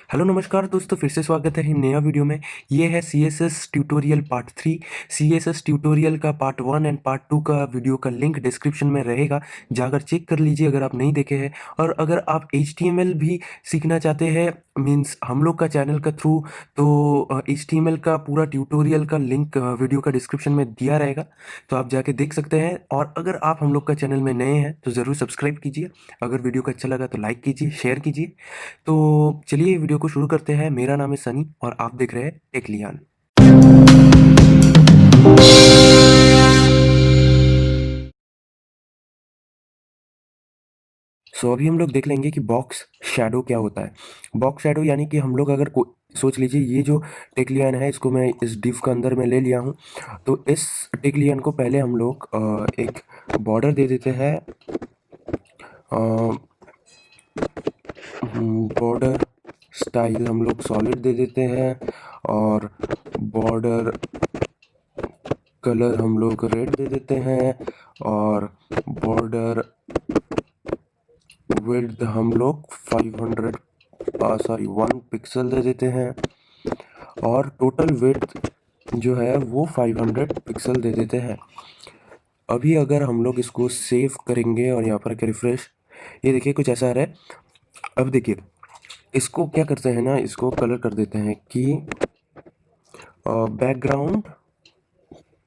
Hello नमस्कार दोस्तों, फिर से स्वागत है नया वीडियो में। ये है CSS tutorial part 3। CSS tutorial का पार्ट 1 एंड पार्ट 2 का वीडियो का लिंक डिस्क्रिप्शन में रहेगा, जाकर चेक कर लीजिए अगर आप नहीं देखे हैं। और अगर आप HTML भी सीखना चाहते हैं मीन्स हम लोग का चैनल का थ्रू, तो HTML का पूरा ट्यूटोरियल का लिंक वीडियो का डिस्क्रिप्शन में दिया रहेगा, तो आप जाके देख सकते हैं। और अगर आप हम लोग का चैनल में नए हैं तो ज़रूर सब्सक्राइब कीजिए। अगर वीडियो को अच्छा लगा तो लाइक कीजिए, शेयर कीजिए। तो चलिए वीडियो को शुरू करते हैं। मेरा नाम है सनी और आप देख रहे हैं टेकलियान। सो अभी हम लोग देख लेंगे कि बॉक्स शैडो क्या होता है। बॉक्स शैडो यानी कि हम लोग अगर सोच लीजिए ये जो टेकलियन है इसको मैं इस डिव के अंदर में ले लिया हूँ। तो इस टेकलियन को पहले हम लोग एक बॉर्डर दे देते हैं। बॉर्डर स्टाइल हम लोग सॉलिड दे देते हैं और बॉर्डर कलर हम लोग रेड दे देते हैं और बॉर्डर विड्थ हम लोग 1 पिक्सल दे देते हैं और टोटल विड्थ जो है वो 500 पिक्सल दे देते हैं। अभी अगर हम लोग इसको सेव करेंगे और यहाँ पर रिफ्रेश, ये देखिए कुछ ऐसा आ रहा है। अब देखिए इसको क्या करते हैं ना, इसको कलर कर देते हैं कि background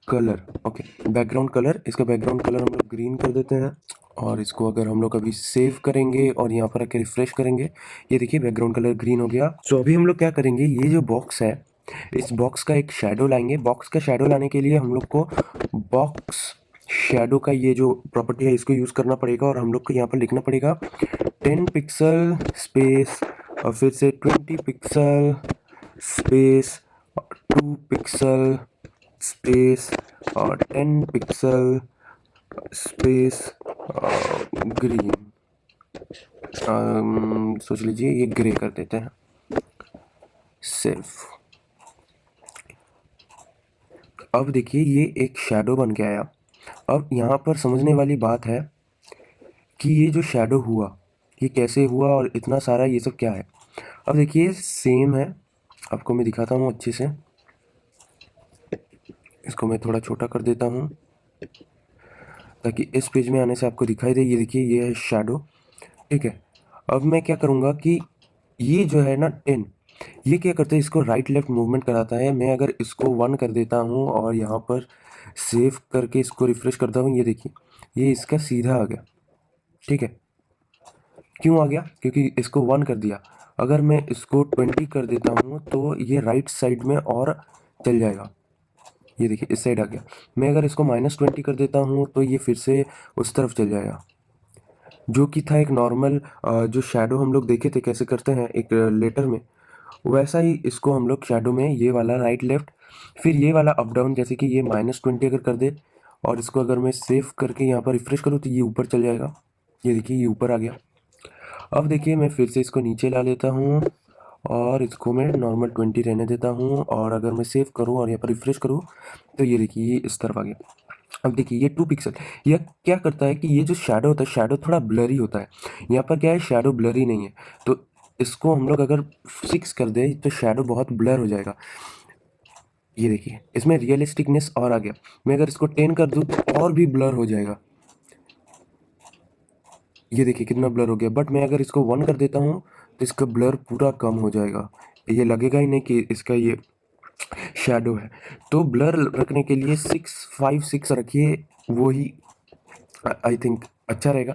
colour. Okay, background colour, इसका बैकग्राउंड कलर हम लोग ग्रीन कर देते हैं। और इसको अगर हम लोग अभी सेव करेंगे और यहाँ पर आके रिफ्रेश करेंगे, ये देखिए बैकग्राउंड कलर ग्रीन हो गया। सो अभी हम लोग क्या करेंगे, ये जो बॉक्स है इस बॉक्स का एक शैडो लाएंगे। बॉक्स का शैडो लाने के लिए हम लोग को बॉक्स शैडो का ये जो प्रॉपर्टी है इसको यूज़ करना पड़ेगा और हम लोग को यहाँ पर लिखना पड़ेगा 10 पिक्सल स्पेस और फिर से 20 पिक्सल स्पेस 2 पिक्सल स्पेस और 10 पिक्सल स्पेस ग्रीन। सोच लीजिए ये ग्रे कर देते हैं, सिर्फ। अब देखिए ये एक शैडो बन के आया। अब यहाँ पर समझने वाली बात है कि ये जो शैडो हुआ ये कैसे हुआ और इतना सारा ये सब क्या है। अब देखिए सेम है, आपको मैं दिखाता हूँ अच्छे से। इसको मैं थोड़ा छोटा कर देता हूँ ताकि इस पेज में आने से आपको दिखाई दे। ये देखिए ये है शैडो, ठीक है। अब मैं क्या करूँगा कि ये जो है ना 10, ये क्या करता है, इसको राइट लेफ्ट मूवमेंट कराता है। मैं अगर इसको 1 कर देता हूँ और यहाँ पर सेव करके इसको रिफ्रेश करता हूँ, ये देखिए ये इसका सीधा आ गया, ठीक है। क्यों आ गया? क्योंकि इसको 1 कर दिया। अगर मैं इसको 20 कर देता हूँ तो ये राइट साइड में और चल जाएगा। ये देखिए इस साइड आ गया। मैं अगर इसको -20 कर देता हूँ तो ये फिर से उस तरफ चल जाएगा। जो कि था एक नॉर्मल जो शैडो हम लोग देखे थे कैसे करते हैं एक लेटर में, वैसा ही इसको हम लोग शैडो में ये वाला राइट लेफ्ट फिर ये वाला अप डाउन, जैसे कि ये -20 अगर कर दे और इसको अगर मैं सेव करके यहाँ पर रिफ्रेश करूँ तो ये ऊपर चल जाएगा। ये देखिए ये ऊपर आ गया। अब देखिए मैं फिर से इसको नीचे ला लेता हूँ और इसको मैं नॉर्मल 20 रहने देता हूँ और अगर मैं सेव करूँ और यहाँ पर रिफ्रेश करूँ तो ये देखिए ये इस तरफ आ गया। अब देखिए ये 2 पिक्सल, यह क्या करता है कि ये जो शैडो होता है शैडो थोड़ा ब्लरी होता है। यहाँ पर क्या है, शैडो ब्लरी नहीं है, तो इसको हम लोग अगर 6 कर दे तो शैडो बहुत ब्लर हो जाएगा। ये देखिए इसमें रियलिस्टिकनेस और आ गया। मैं अगर इसको 10 कर दूँ तो और भी ब्लर हो जाएगा। ये देखिए कितना ब्लर हो गया। बट मैं अगर इसको 1 कर देता हूँ तो इसका ब्लर पूरा कम हो जाएगा। ये लगेगा ही नहीं कि इसका ये शैडो है। तो ब्लर रखने के लिए 6 रखिए, वो ही आई थिंक अच्छा रहेगा।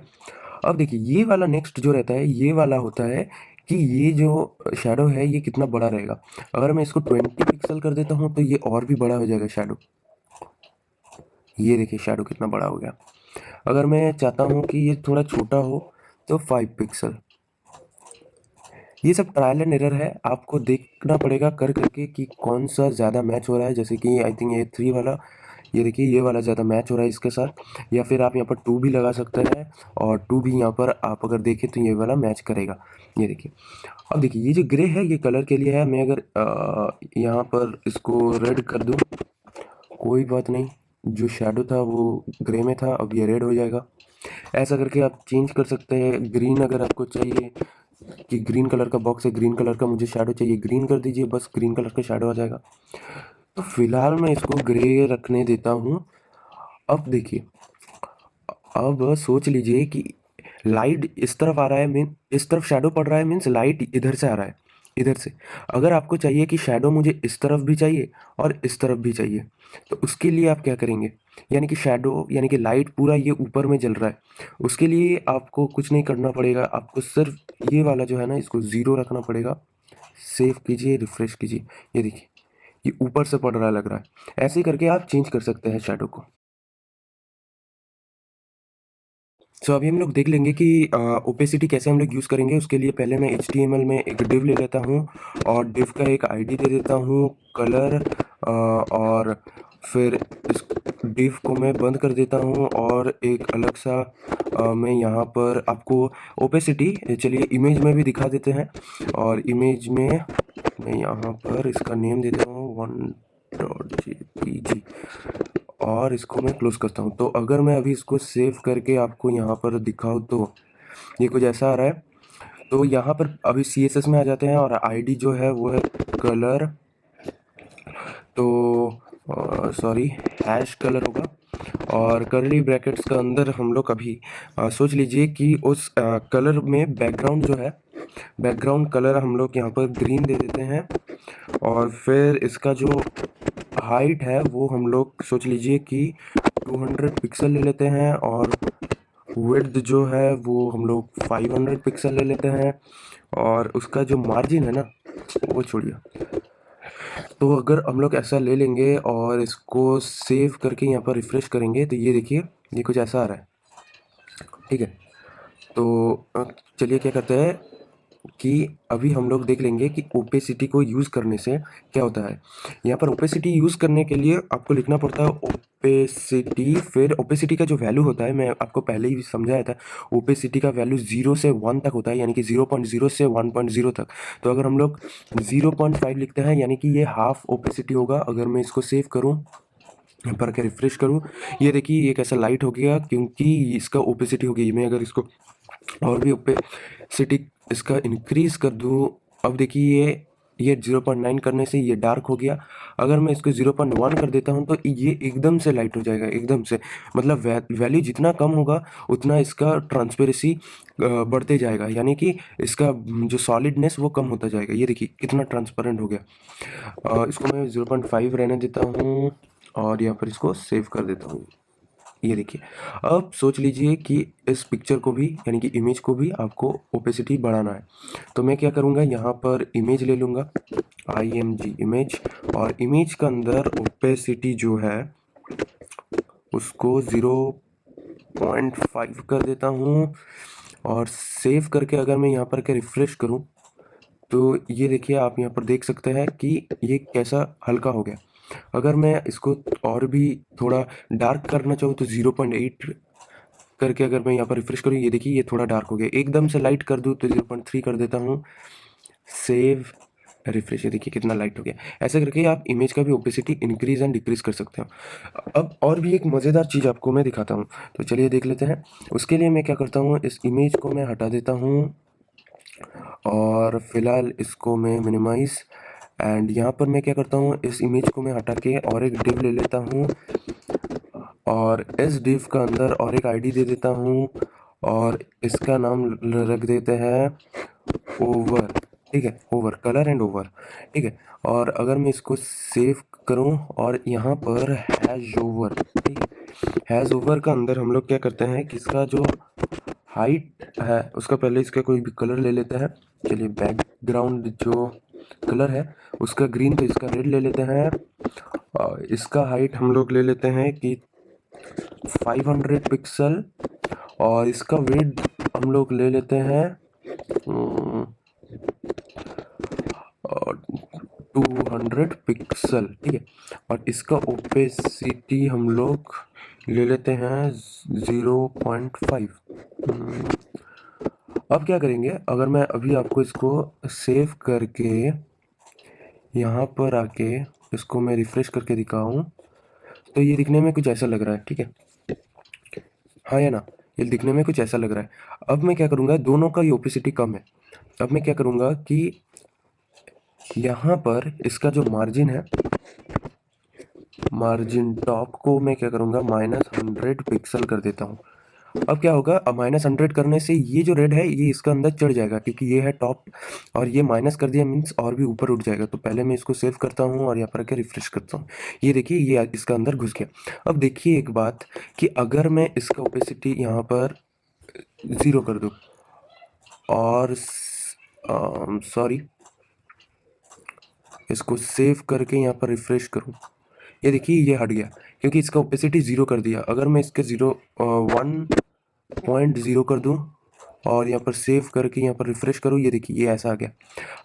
अब देखिए ये वाला नेक्स्ट जो रहता है ये वाला होता है कि ये जो शैडो है ये कितना बड़ा रहेगा। अगर मैं इसको 20 पिक्सल कर देता हूँ तो ये और भी बड़ा हो जाएगा शैडो। ये देखिए शैडो कितना बड़ा हो गया। अगर मैं चाहता हूँ कि ये थोड़ा छोटा हो तो 5 पिक्सल। ये सब ट्रायल एंड एरर है, आपको देखना पड़ेगा कर करके कि कौन सा ज़्यादा मैच हो रहा है। जैसे कि आई थिंक ये 3 वाला, ये देखिए ये वाला ज़्यादा मैच हो रहा है इसके साथ। या फिर आप यहाँ पर 2 भी लगा सकते हैं और 2 भी यहाँ पर आप अगर देखें तो ये वाला मैच करेगा। ये देखिए। अब देखिए ये जो ग्रे है ये कलर के लिए है। मैं अगर यहाँ पर इसको रेड कर दूँ, कोई बात नहीं, जो शैडो था वो ग्रे में था, अब ये रेड हो जाएगा। ऐसा करके आप चेंज कर सकते हैं। ग्रीन अगर आपको चाहिए कि ग्रीन कलर का बॉक्स है, ग्रीन कलर का मुझे शैडो चाहिए, ग्रीन कर दीजिए, बस ग्रीन कलर का शैडो आ जाएगा। तो फिलहाल मैं इसको ग्रे रखने देता हूँ। अब देखिए, अब सोच लीजिए कि लाइट इस तरफ आ रहा है, मीन इस तरफ शैडो पड़ रहा है, मीन्स लाइट इधर से आ रहा है, इधर से। अगर आपको चाहिए कि शैडो मुझे इस तरफ भी चाहिए और इस तरफ भी चाहिए, तो उसके लिए आप क्या करेंगे, यानी कि शैडो यानी कि लाइट पूरा ये ऊपर में जल रहा है, उसके लिए आपको कुछ नहीं करना पड़ेगा, आपको सिर्फ ये वाला जो है ना, इसको ज़ीरो रखना पड़ेगा। सेव कीजिए, रिफ्रेश कीजिए, ये देखिए ये ऊपर से पड़ रहा लग रहा है। ऐसे ही करके आप चेंज कर सकते हैं शैडो को। सो अभी हम लोग देख लेंगे कि ओपेसिटी कैसे हम लोग यूज़ करेंगे। उसके लिए पहले मैं HTML में एक डिव ले लेता हूँ और डिव का एक आईडी दे देता हूँ कलर, और फिर इस डिव को मैं बंद कर देता हूँ और एक अलग सा मैं यहाँ पर आपको ओपेसिटी, चलिए इमेज में भी दिखा देते हैं। और इमेज में मैं यहाँ पर इसका नेम देता हूँ 1.jpg और इसको मैं क्लोज करता हूँ। तो अगर मैं अभी इसको सेव करके आपको यहाँ पर दिखाऊँ तो ये कुछ ऐसा आ रहा है। तो यहाँ पर अभी CSS में आ जाते हैं और आईडी जो है वो है कलर, तो सॉरी हैश कलर होगा। और करली ब्रैकेट्स का अंदर हम लोग अभी सोच लीजिए कि उस कलर में बैकग्राउंड जो है, बैकग्राउंड कलर हम लोग यहाँ पर ग्रीन दे देते हैं। और फिर इसका जो हाइट है वो हम लोग सोच लीजिए कि 200 पिक्सल ले लेते हैं और विड्थ जो है वो हम लोग 500 पिक्सल ले लेते हैं। और उसका जो मार्जिन है ना वो छोड़िए। तो अगर हम लोग ऐसा ले लेंगे और इसको सेव करके यहाँ पर रिफ्रेश करेंगे तो ये देखिए ये कुछ ऐसा आ रहा है, ठीक है। तो चलिए क्या करते हैं कि अभी हम लोग देख लेंगे कि ओपेसिटी को यूज़ करने से क्या होता है। यहाँ पर ओपेसिटी यूज़ करने के लिए आपको लिखना पड़ता है ओपेसिटी, फिर ओपेसिटी का जो वैल्यू होता है मैं आपको पहले ही समझाया था। ओपेसिटी का वैल्यू 0 से 1 तक होता है, यानी कि 0.0 से 1.0 तक। तो अगर हम लोग 0.5 लिखते हैं यानी कि ये हाफ ओपेसिटी होगा। अगर मैं इसको सेव करूँ, यहाँ पर क्या रिफ्रेश करूँ, ये देखिए ये कैसा लाइट हो गया क्योंकि इसका ओपेसिटी हो गई। मैं अगर इसको और भी ओपेसिटी इसका इंक्रीज कर दूँ, अब देखिए ये 0.9 करने से ये डार्क हो गया। अगर मैं इसको 0.1 कर देता हूँ तो ये एकदम से लाइट हो जाएगा, एकदम से। मतलब वैल्यू जितना कम होगा उतना इसका ट्रांसपेरेंसी बढ़ते जाएगा, यानी कि इसका जो सॉलिडनेस वो कम होता जाएगा। ये देखिए कितना ट्रांसपेरेंट हो गया। इसको मैं 0.5 रहने देता हूँ और यहाँ पर इसको सेव कर देता हूँ। ये देखिए, अब सोच लीजिए कि इस पिक्चर को भी यानी कि इमेज को भी आपको ओपेसिटी बढ़ाना है। तो मैं क्या करूँगा, यहाँ पर इमेज ले लूँगा, IMG इमेज, और इमेज का अंदर ओपेसिटी जो है उसको 0.5 कर देता हूँ। और सेव करके अगर मैं यहाँ पर क्या रिफ्रेश करूँ तो ये देखिए आप यहाँ पर देख सकते हैं कि ये कैसा हल्का हो गया। अगर मैं इसको और भी थोड़ा डार्क करना चाहूँ तो 0.8 करके अगर मैं यहाँ पर रिफ्रेश करूँ, ये देखिए ये थोड़ा डार्क हो गया। एकदम से लाइट कर दूँ तो 0.3 कर देता हूँ, सेव, रिफ्रेश, ये देखिए कितना लाइट हो गया। ऐसे करके आप इमेज का भी ओपेसिटी इंक्रीज एंड डिक्रीज कर सकते हो। अब और भी एक मज़ेदार चीज़ आपको मैं दिखाता हूँ, तो चलिए देख लेते हैं। उसके लिए मैं क्या करता हूँ, इस इमेज को मैं हटा देता हूँ और फिलहाल इसको मैं मिनिमाइज, एंड यहाँ पर मैं क्या करता हूँ, इस इमेज को मैं हटा के और एक डिव ले लेता हूँ और इस डिव का अंदर और एक आईडी दे देता हूँ और इसका नाम रख देते हैं ओवर, ठीक है, ओवर, कलर एंड ओवर, ठीक है। और अगर मैं इसको सेव करूँ और यहाँ पर हैज ओवर, ठीक है, हैज ओवर का अंदर हम लोग क्या करते हैं कि इसका जो हाइट है उसका पहले इसका कोई भी कलर ले लेते हैं। चलिए बैकग्राउंड जो कलर है उसका ग्रीन, तो इसका रेड ले लेते हैं। और इसका हाइट हम लोग ले लेते हैं कि 500 पिक्सल और इसका विड्थ हम लोग ले लेते हैं 200 पिक्सल, ठीक है। और इसका ओपेसिटी हम लोग ले लेते हैं 0.5। अब क्या करेंगे, अगर मैं अभी आपको इसको सेव करके यहाँ पर आके इसको मैं रिफ्रेश करके दिखाऊं तो ये दिखने में कुछ ऐसा लग रहा है, ठीक है, हाँ या ना, ये दिखने में कुछ ऐसा लग रहा है। अब मैं क्या करूँगा, दोनों का ये ओपेसिटी कम है, अब मैं क्या करूँगा कि यहाँ पर इसका जो मार्जिन है, मार्जिन टॉप को मैं क्या करूँगा -100 पिक्सल कर देता हूँ। अब क्या होगा, अब -100 करने से ये जो रेड है ये इसका अंदर चढ़ जाएगा, क्योंकि ये है टॉप और ये माइनस कर दिया मीन्स और भी ऊपर उठ जाएगा। तो पहले मैं इसको सेव करता हूँ और यहाँ पर आके रिफ्रेश करता हूँ। ये देखिए ये इसका अंदर घुस गया। अब देखिए एक बात कि अगर मैं इसका ओपेसिटी यहाँ पर 0 कर दूँ और सॉरी इसको सेव करके यहाँ पर रिफ्रेश करूँ, ये देखिए ये हट गया क्योंकि इसका ओपेसिटी 0 कर दिया। अगर मैं इसके 1.0 कर दूं और यहाँ पर सेव करके यहाँ पर रिफ्रेश करूँ, ये देखिए ये ऐसा आ गया।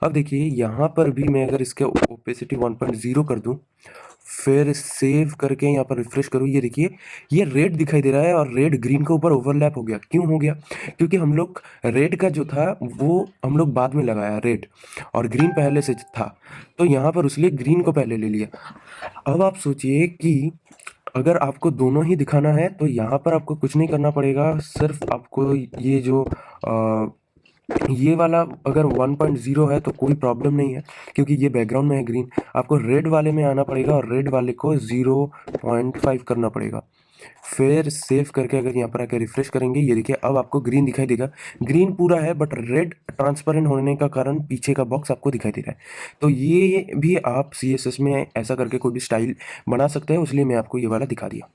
अब देखिए यहाँ पर भी मैं अगर इसके ओपेसिटी 1.0 कर दूं फिर सेव करके यहाँ पर रिफ्रेश करूँ, ये देखिए ये रेड दिखाई दे रहा है और रेड ग्रीन के ऊपर ओवरलैप हो गया। क्यों हो गया? क्योंकि हम लोग रेड का जो था वो हम लोग बाद में लगाया रेड, और ग्रीन पहले से था, तो यहाँ पर उसलिए ग्रीन को पहले ले लिया। अब आप सोचिए कि अगर आपको दोनों ही दिखाना है तो यहाँ पर आपको कुछ नहीं करना पड़ेगा, सिर्फ आपको ये जो ये वाला अगर 1.0 है तो कोई प्रॉब्लम नहीं है क्योंकि ये बैकग्राउंड में है ग्रीन। आपको रेड वाले में आना पड़ेगा और रेड वाले को 0.5 करना पड़ेगा। फिर सेव करके अगर यहाँ पर आकर रिफ्रेश करेंगे, ये देखिए अब आपको ग्रीन दिखाई देगा। ग्रीन पूरा है बट रेड ट्रांसपेरेंट होने का कारण पीछे का बॉक्स आपको दिखाई दे रहा है। तो ये भी आप CSS में ऐसा करके कोई भी स्टाइल बना सकते हैं, इसलिए मैं आपको ये वाला दिखा दिया।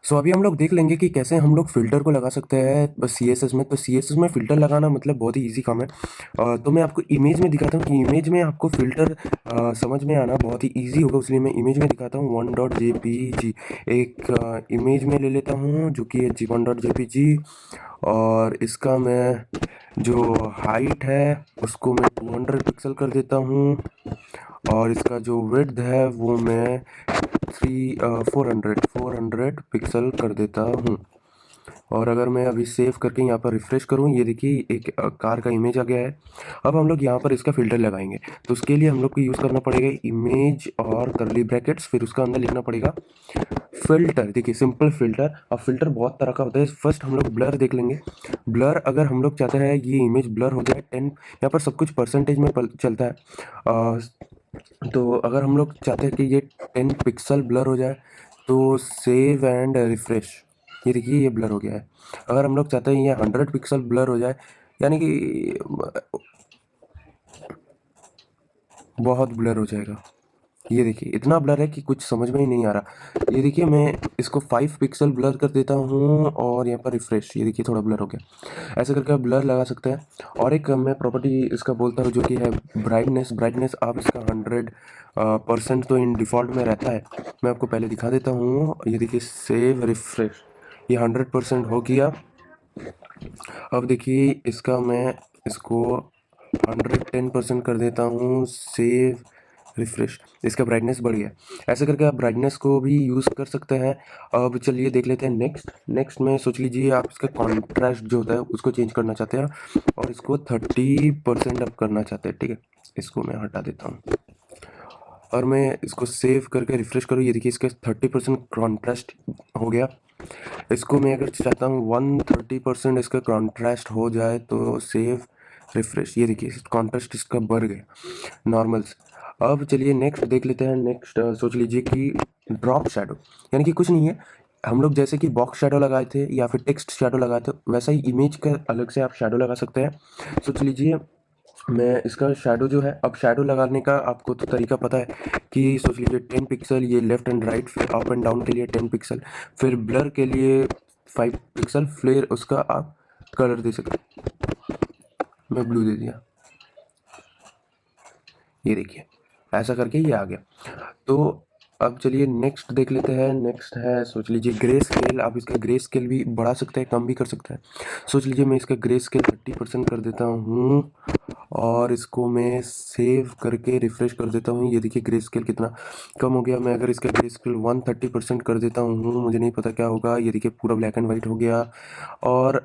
सो अभी हम लोग देख लेंगे कि कैसे हम लोग फ़िल्टर को लगा सकते हैं बस CSS में। तो CSS में फ़िल्टर लगाना मतलब बहुत ही ईजी काम है। तो मैं आपको इमेज में दिखाता हूँ कि इमेज में आपको फ़िल्टर समझ में आना बहुत ही ईजी होगा, इसलिए मैं इमेज में दिखाता हूँ 1.jpg। एक इमेज में ले लेता हूँ जो कि है 1.jpg, और इसका मैं जो हाइट है उसको मैं 200 पिक्सल कर देता हूँ, और इसका जो विड्थ है वो मैं 400 पिक्सल कर देता हूँ। और अगर मैं अभी सेव करके यहाँ पर रिफ्रेश करूँ, ये देखिए एक कार का इमेज आ गया है। अब हम लोग यहाँ पर इसका फ़िल्टर लगाएंगे, तो उसके लिए हम लोग को यूज़ करना पड़ेगा इमेज और कर्ली ब्रैकेट्स, फिर उसका अंदर लिखना पड़ेगा फ़िल्टर। देखिए सिंपल फ़िल्टर। अब फ़िल्टर बहुत तरह का होता है। फर्स्ट हम लोग ब्लर देख लेंगे। ब्लर अगर हम लोग चाहते हैं ये इमेज ब्लर हो जाए 10, यहाँ पर सब कुछ परसेंटेज में चलता है। तो अगर हम लोग चाहते हैं कि ये 10 पिक्सल ब्लर हो जाए तो सेव एंड रिफ्रेश, ये देखिए ये ब्लर हो गया है। अगर हम लोग चाहते हैं ये 100 पिक्सल ब्लर हो जाए, यानी कि बहुत ब्लर हो जाएगा, ये देखिए इतना ब्लर है कि कुछ समझ में ही नहीं आ रहा। ये देखिए मैं इसको 5 पिक्सल ब्लर कर देता हूँ और यहाँ पर रिफ्रेश, ये देखिए थोड़ा ब्लर हो गया। ऐसे करके आप ब्लर लगा सकते हैं। और एक मैं प्रॉपर्टी इसका बोलता हूँ जो कि है ब्राइटनेस। ब्राइटनेस आप इसका 100% तो इन डिफ़ॉल्ट में रहता है। मैं आपको पहले दिखा देता हूँ। ये देखिए सेव रिफ्रेश, ये 100% हो गया। अब देखिए इसका मैं इसको 110% कर देता हूँ, सेव रिफ्रेश, इसका ब्राइटनेस बढ़ गया। ऐसे करके आप ब्राइटनेस को भी यूज़ कर सकते हैं। अब चलिए देख लेते हैं नेक्स्ट में सोच लीजिए आप इसका कॉन्ट्रास्ट जो होता है उसको चेंज करना चाहते हैं और इसको 30% अप करना चाहते हैं। ठीक है, इसको मैं हटा देता हूँ और मैं इसको सेव करके रिफ्रेश करूँ। ये देखिए इसका 30% कॉन्ट्रास्ट हो गया। इसको मैं अगर चाहता हूँ 130% इसका कॉन्ट्रास्ट हो जाए तो सेव रिफ्रेश, ये देखिए कॉन्ट्रास्ट इसका बढ़ गया नॉर्मल से। अब चलिए नेक्स्ट देख लेते हैं। नेक्स्ट सोच लीजिए कि ड्रॉप शैडो, यानी कि कुछ नहीं है, हम लोग जैसे कि बॉक्स शैडो लगाए थे या फिर टेक्स्ट शैडो लगाए थे वैसा ही इमेज का अलग से आप शैडो लगा सकते हैं। सोच लीजिए मैं इसका शैडो जो है, अब शैडो लगाने का आपको तो तरीका पता है कि सोच लीजिए 10 पिक्सल ये लेफ्ट एंड राइट, फिर अप एंड डाउन के लिए 10 पिक्सल, फिर ब्लर के लिए 5 पिक्सल, फिर उसका आप कलर दे सकते हैं। मैं ब्लू दे दिया, ये देखिए ऐसा करके ये आ गया। तो अब चलिए नेक्स्ट देख लेते हैं। नेक्स्ट है सोच लीजिए ग्रे स्केल। आप इसका ग्रे स्केल भी बढ़ा सकते हैं, कम भी कर सकते हैं। सोच लीजिए मैं इसका ग्रे स्केल 30% कर देता हूँ और इसको मैं सेव करके रिफ्रेश कर देता हूँ। ये देखिए ग्रे स्केल कितना कम हो गया। मैं अगर इसका ग्रे स्केल 130% कर देता हूँ, मुझे नहीं पता क्या होगा। ये देखिए पूरा ब्लैक एंड वाइट हो गया। और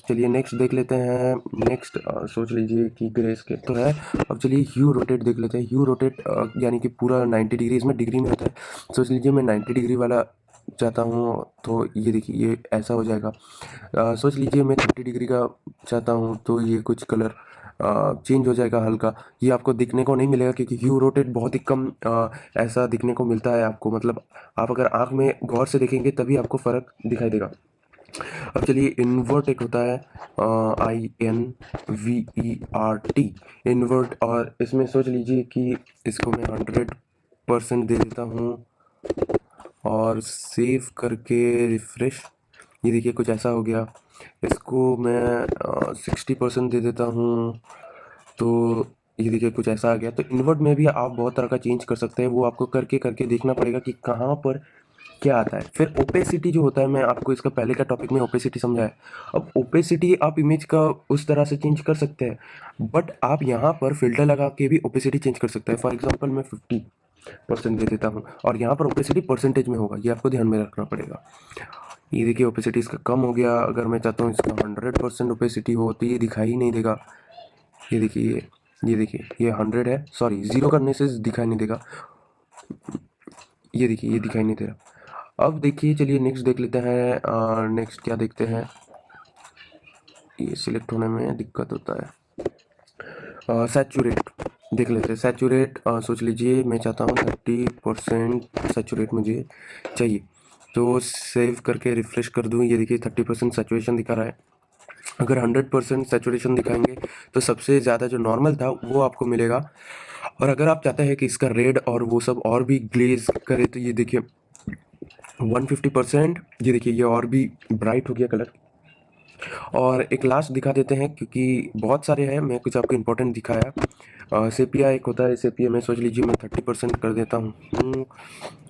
चलिए नेक्स्ट देख लेते हैं। नेक्स्ट सोच लीजिए कि ग्रे स्केल तो है। अब चलिए ह्यू रोटेट देख लेते हैं। ह्यू रोटेट यानी कि पूरा 90 डिग्री, इसमें डिग्री में होता है। सोच लीजिए मैं 90 डिग्री वाला चाहता हूँ तो ये देखिए ये ऐसा हो जाएगा। सोच लीजिए मैं 30 डिग्री का चाहता हूँ तो ये कुछ कलर चेंज हो जाएगा हल्का। ये आपको दिखने को नहीं मिलेगा क्योंकि ह्यू रोटेट बहुत ही कम ऐसा दिखने को मिलता है आपको, मतलब आप अगर आँख में गौर से देखेंगे तभी आपको फ़र्क दिखाई देगा। अब चलिए इन्वर्ट एक होता है INVERT इन्वर्ट, और इसमें सोच लीजिए कि इसको मैं 100% दे देता हूँ और सेव करके रिफ्रेश। ये देखिए कुछ ऐसा हो गया। इसको मैं 60% दे देता हूँ तो ये देखिए कुछ ऐसा आ गया। तो इन्वर्ट में भी आप बहुत तरह का चेंज कर सकते हैं, वो आपको करके करके देखना पड़ेगा कि कहाँ पर क्या आता है। फिर ओपेसिटी जो होता है, मैं आपको इसका पहले का टॉपिक में ओपेसिटी समझाया। अब ओपेसिटी आप इमेज का उस तरह से चेंज कर सकते हैं, बट आप यहाँ पर फिल्टर लगा के भी ओपेसिटी चेंज कर सकते हैं। फॉर एग्जांपल मैं 50% दे देता हूँ और यहाँ पर ओपेसिटी परसेंटेज में होगा, ये आपको ध्यान में रखना पड़ेगा। ये देखिए ओपेसिटी इसका कम हो गया। अगर मैं चाहता हूँ इसका 100% ओपेसिटी हो तो ये दिखाई ही नहीं देगा। ये देखिए ये देखिए ये 100 है, सॉरी 0 करने से दिखाई नहीं देगा। ये देखिए ये दिखाई नहीं दे रहा। अब देखिए चलिए नेक्स्ट देख लेते हैं। नेक्स्ट क्या देखते हैं, ये सिलेक्ट होने में दिक्कत होता है। सैचुरेट देख लेते हैं। सैचुरेट सोच लीजिए मैं चाहता हूँ 30% सैचुरेट मुझे चाहिए, तो सेव करके रिफ्रेश कर दूँ। ये देखिए 30% सैचुरेशन दिखा रहा है। अगर 100% सैचुरेशन दिखाएंगे तो सबसे ज़्यादा जो नॉर्मल था वो आपको मिलेगा। और अगर आप चाहते हैं कि इसका रेड और वो सब और भी ग्लेज करे तो ये देखिए 150%। ये देखिए ये और भी ब्राइट हो गया कलर। और एक लास्ट दिखा देते हैं क्योंकि बहुत सारे हैं, मैं कुछ आपको इंपॉर्टेंट दिखाया। सेपिया एक होता है, सेपिया में सोच लीजिए मैं 30% कर देता हूँ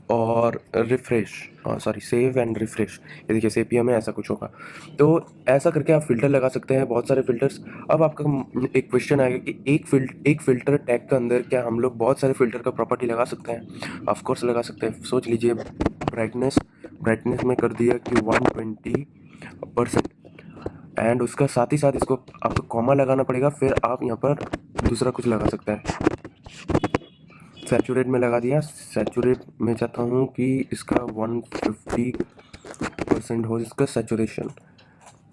और refresh, sorry save and refresh. ये देखिए सेपिया में ऐसा कुछ होगा। तो ऐसा करके आप फिल्टर लगा सकते हैं, बहुत सारे फिल्टर्स। अब आपका एक क्वेश्चन आएगा कि एक फिल्टर टैग के अंदर क्या हम लोग बहुत सारे फिल्टर का प्रॉपर्टी लगा सकते हैं? ऑफ कोर्स लगा सकते हैं। सोच लीजिए ब्राइटनेस में कर दिया कि 120%, एंड उसका साथ ही साथ इसको आपको कॉमा लगाना पड़ेगा, फिर आप यहाँ पर दूसरा कुछ लगा सकते हैं। सैचुरेट में लगा दिया। सैचुरेट में चाहता हूँ कि इसका 150% हो इसका सैचुरेशन,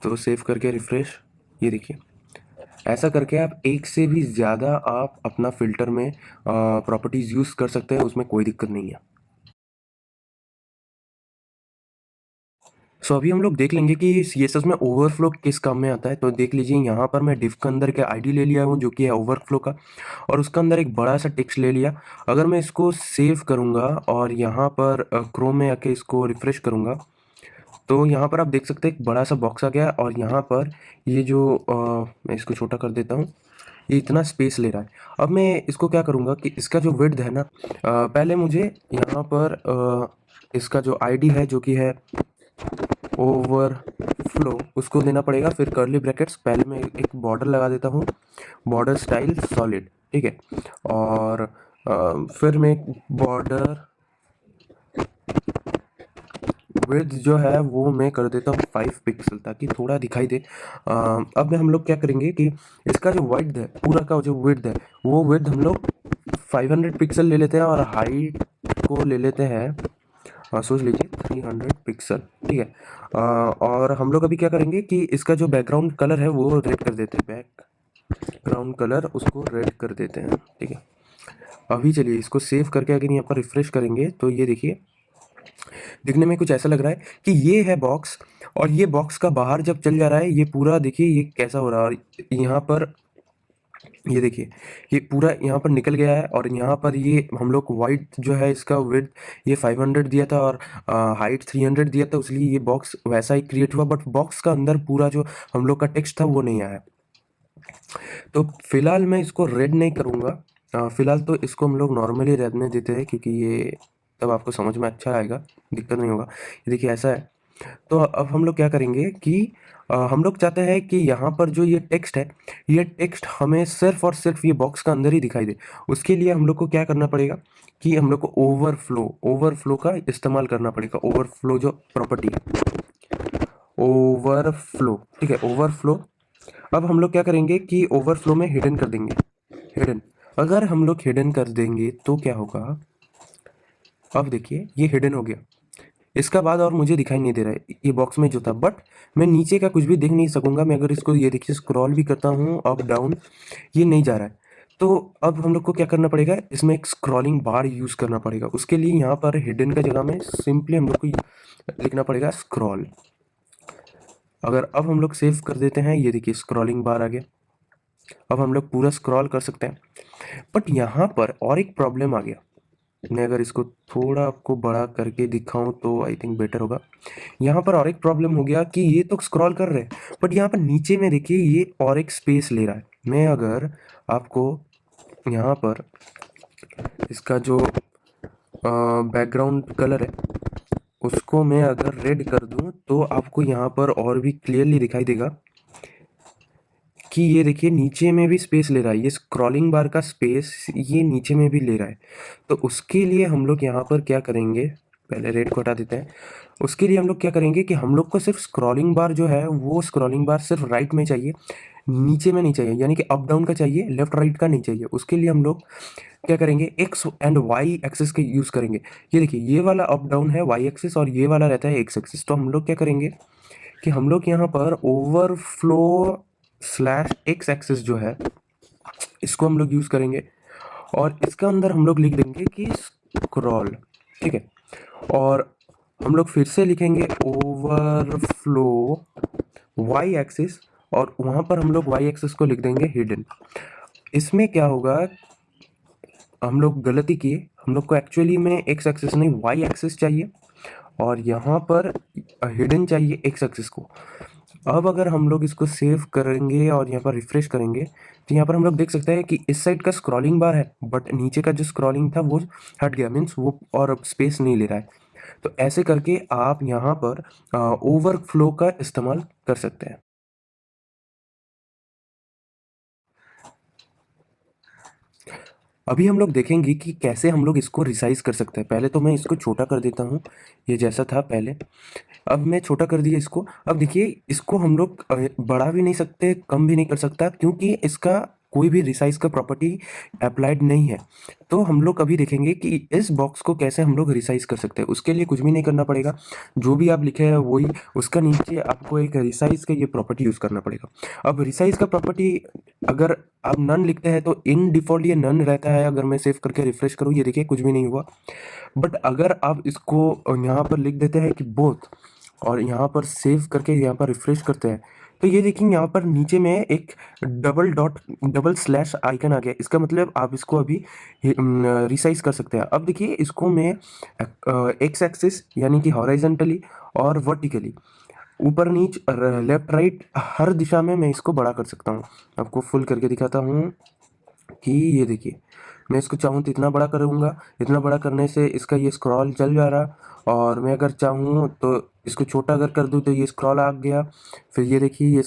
तो सेव करके रिफ्रेश। ये देखिए ऐसा करके आप एक से भी ज़्यादा आप अपना फ़िल्टर में प्रॉपर्टीज़ यूज़ कर सकते हैं, उसमें कोई दिक्कत नहीं है। अभी हम लोग देख लेंगे कि सीएसएस में ओवरफ्लो किस काम में आता है। तो देख लीजिए यहाँ पर मैं डिव के अंदर के आईडी ले लिया हूँ जो कि है ओवरफ्लो का, और उसके अंदर एक बड़ा सा टेक्स्ट ले लिया। अगर मैं इसको सेव करूँगा और यहाँ पर क्रोम में आके इसको रिफ्रेश करूँगा तो यहाँ पर आप देख सकते हैं एक बड़ा सा बॉक्स आ गया, और यहाँ पर ये जो मैं इसको छोटा कर देता हूँ, ये इतना स्पेस ले रहा है। अब मैं इसको क्या करूँगा कि इसका जो विड्थ है ना, पहले मुझे यहाँ पर इसका जो आईडी है जो कि है ओवरफ्लो, उसको देना पड़ेगा। फिर कर्ली ब्रैकेट्स, पहले मैं एक बॉर्डर लगा देता हूँ, बॉर्डर स्टाइल सॉलिड, ठीक है। और फिर मैं बॉर्डर विड्थ जो है वो मैं कर देता हूँ 5 पिक्सल ताकि थोड़ा दिखाई दे। अब हम लोग क्या करेंगे कि इसका जो विड्थ है, पूरा का जो विड्थ है, वो विड्थ हम लोग 500 पिक्सल ले लेते हैं और हाइट को ले लेते हैं, सोच लीजिए 300 पिक्सल, ठीक है। और हम लोग अभी क्या करेंगे कि इसका जो बैकग्राउंड कलर है वो रेड कर देते हैं, बैकग्राउंड कलर उसको रेड कर देते हैं, ठीक है। अभी चलिए इसको सेव करके अगर यहाँ पर रिफ्रेश करेंगे तो ये देखिए दिखने में कुछ ऐसा लग रहा है कि ये है बॉक्स, और ये बॉक्स का बाहर जब चल जा रहा है ये पूरा देखिए ये कैसा हो रहा है। और यहाँ पर ये देखिए ये पूरा यहाँ पर निकल गया है, और यहाँ पर ये हम लोग वाइट जो है इसका विड्थ ये 500 दिया था और हाइट 300 दिया था, इसलिए ये बॉक्स वैसा ही क्रिएट हुआ, बट बॉक्स का अंदर पूरा जो हम लोग का टेक्स्ट था वो नहीं आया। तो फिलहाल मैं इसको रेड नहीं करूँगा, फिलहाल तो इसको हम लोग नॉर्मली रहने देते हैं क्योंकि ये तब आपको समझ में अच्छा आएगा, दिक्कत नहीं होगा। ये देखिए ऐसा है। तो अब हम लोग क्या करेंगे कि हम लोग चाहते हैं कि यहाँ पर जो ये टेक्स्ट है, ये टेक्स्ट हमें सिर्फ और सिर्फ ये बॉक्स का अंदर ही दिखाई दे। उसके लिए हम लोग को क्या करना पड़ेगा कि हम लोग को ओवरफ्लो का इस्तेमाल करना पड़ेगा। ओवरफ्लो जो प्रॉपर्टी है, ओवरफ्लो, ठीक है, ओवरफ्लो। अब हम लोग क्या करेंगे कि ओवरफ्लो में हिडन कर देंगे, हिडन। अगर हम लोग हिडन कर देंगे तो क्या होगा, अब देखिए ये हिडन हो गया। इसका बाद और मुझे दिखाई नहीं दे रहा है ये बॉक्स में जो था, बट मैं नीचे का कुछ भी देख नहीं सकूंगा। मैं अगर इसको ये देखिए स्क्रॉल भी करता हूँ अप डाउन, ये नहीं जा रहा है। तो अब हम लोग को क्या करना पड़ेगा, इसमें एक स्क्रॉलिंग बार यूज़ करना पड़ेगा। उसके लिए यहाँ पर हिडन का जगह में सिंपली हम लोग को लिखना पड़ेगा स्क्रॉल। अगर अब हम लोग सेव कर देते हैं, ये देखिए स्क्रॉलिंग बार आ गया। अब हम लोग पूरा स्क्रॉल कर सकते हैं। बट यहाँ पर और एक प्रॉब्लम आ गया। मैं अगर इसको थोड़ा आपको बड़ा करके दिखाऊं तो आई थिंक बेटर होगा। यहाँ पर और एक प्रॉब्लम हो गया कि ये तो स्क्रॉल कर रहे हैं, बट यहाँ पर नीचे में देखिए ये और एक स्पेस ले रहा है। मैं अगर आपको यहाँ पर इसका जो बैकग्राउंड कलर है उसको मैं अगर रेड कर दूं तो आपको यहाँ पर और भी क्लियरली दिखाई देगा कि ये देखिए नीचे में भी स्पेस ले रहा है। ये स्क्रॉलिंग बार का स्पेस ये नीचे में भी ले रहा है। तो उसके लिए हम लोग यहाँ पर क्या करेंगे, पहले रेड को हटा देते हैं। उसके लिए हम लोग क्या करेंगे कि हम लोग को सिर्फ स्क्रॉलिंग बार जो है वो स्क्रॉलिंग बार सिर्फ राइट में चाहिए, नीचे में नहीं चाहिए, यानी कि अप डाउन का चाहिए, लेफ्ट राइट का नहीं चाहिए। उसके लिए हम लोग क्या करेंगे, एक्स एंड वाई एक्सिस का यूज़ करेंगे। ये देखिए ये वाला अप डाउन है वाई एक्सिस और ये वाला रहता है एक्स एक्सिस। तो हम लोग क्या करेंगे कि हम लोग यहाँ पर ओवरफ्लो स्लैश एक्स एक्सिस जो है इसको हम लोग यूज़ करेंगे और इसका अंदर हम लोग लिख देंगे कि स्क्रॉल, ठीक है। और हम लोग फिर से लिखेंगे ओवरफ्लो वाई एक्सिस और वहाँ पर हम लोग वाई एक्सिस को लिख देंगे हिडन। इसमें क्या होगा, हम लोग गलती किए, हम लोग को एक्चुअली में एक्स एक्सिस नहीं वाई एक्सिस चाहिए और यहाँ पर हिडन चाहिए एक्स एक्सिस को। अब अगर हम लोग इसको सेव करेंगे और यहाँ पर रिफ्रेश करेंगे तो यहाँ पर हम लोग देख सकते हैं कि इस साइड का स्क्रॉलिंग बार है बट नीचे का जो स्क्रॉलिंग था वो हट गया, मीन्स वो और अब स्पेस नहीं ले रहा है। तो ऐसे करके आप यहाँ पर ओवरफ्लो का इस्तेमाल कर सकते हैं। अभी हम लोग देखेंगे कि कैसे हम लोग इसको रिसाइज कर सकते हैं। पहले तो मैं इसको छोटा कर देता हूँ, ये जैसा था पहले। अब मैं छोटा कर दिया इसको। अब देखिए इसको हम लोग बढ़ा भी नहीं सकते, कम भी नहीं कर सकता, क्योंकि इसका कोई भी रिसाइज का प्रॉपर्टी अप्लाइड नहीं है। तो हम लोग अभी देखेंगे कि इस बॉक्स को कैसे हम लोग रिसाइज कर सकते हैं। उसके लिए कुछ भी नहीं करना पड़ेगा, जो भी आप लिखे हैं वही, उसका नीचे आपको एक रिसाइज का ये प्रॉपर्टी यूज़ करना पड़ेगा। अब रिसाइज का प्रॉपर्टी अगर आप नन लिखते हैं तो इन डिफ़ॉल्ट ये नन रहता है। अगर मैं सेव करके रिफ्रेश करूँ, ये देखिए कुछ भी नहीं हुआ। बट अगर आप इसको यहाँ पर लिख देते हैं कि बोथ और यहाँ पर सेव करके यहाँ पर रिफ्रेश करते हैं तो ये देखिए यहाँ पर नीचे में एक double dot double slash icon आ गया। इसका मतलब आप इसको अभी रिसाइज कर सकते हैं। अब देखिए इसको मैं एक्स एक्सिस यानी कि हॉरिजॉन्टली और वर्टिकली ऊपर नीच लेफ्ट राइट हर दिशा में मैं इसको बड़ा कर सकता हूँ। आपको फुल करके दिखाता हूँ कि ये देखिए मैं इसको चाहूँ तो इतना बड़ा करूँगा, इतना बड़ा करने से इसका ये स्क्रॉल चल जा रहा। और मैं अगर चाहूँ तो इसको छोटा अगर कर दूँ तो ये स्क्रॉल आ गया। फिर ये देखिए ये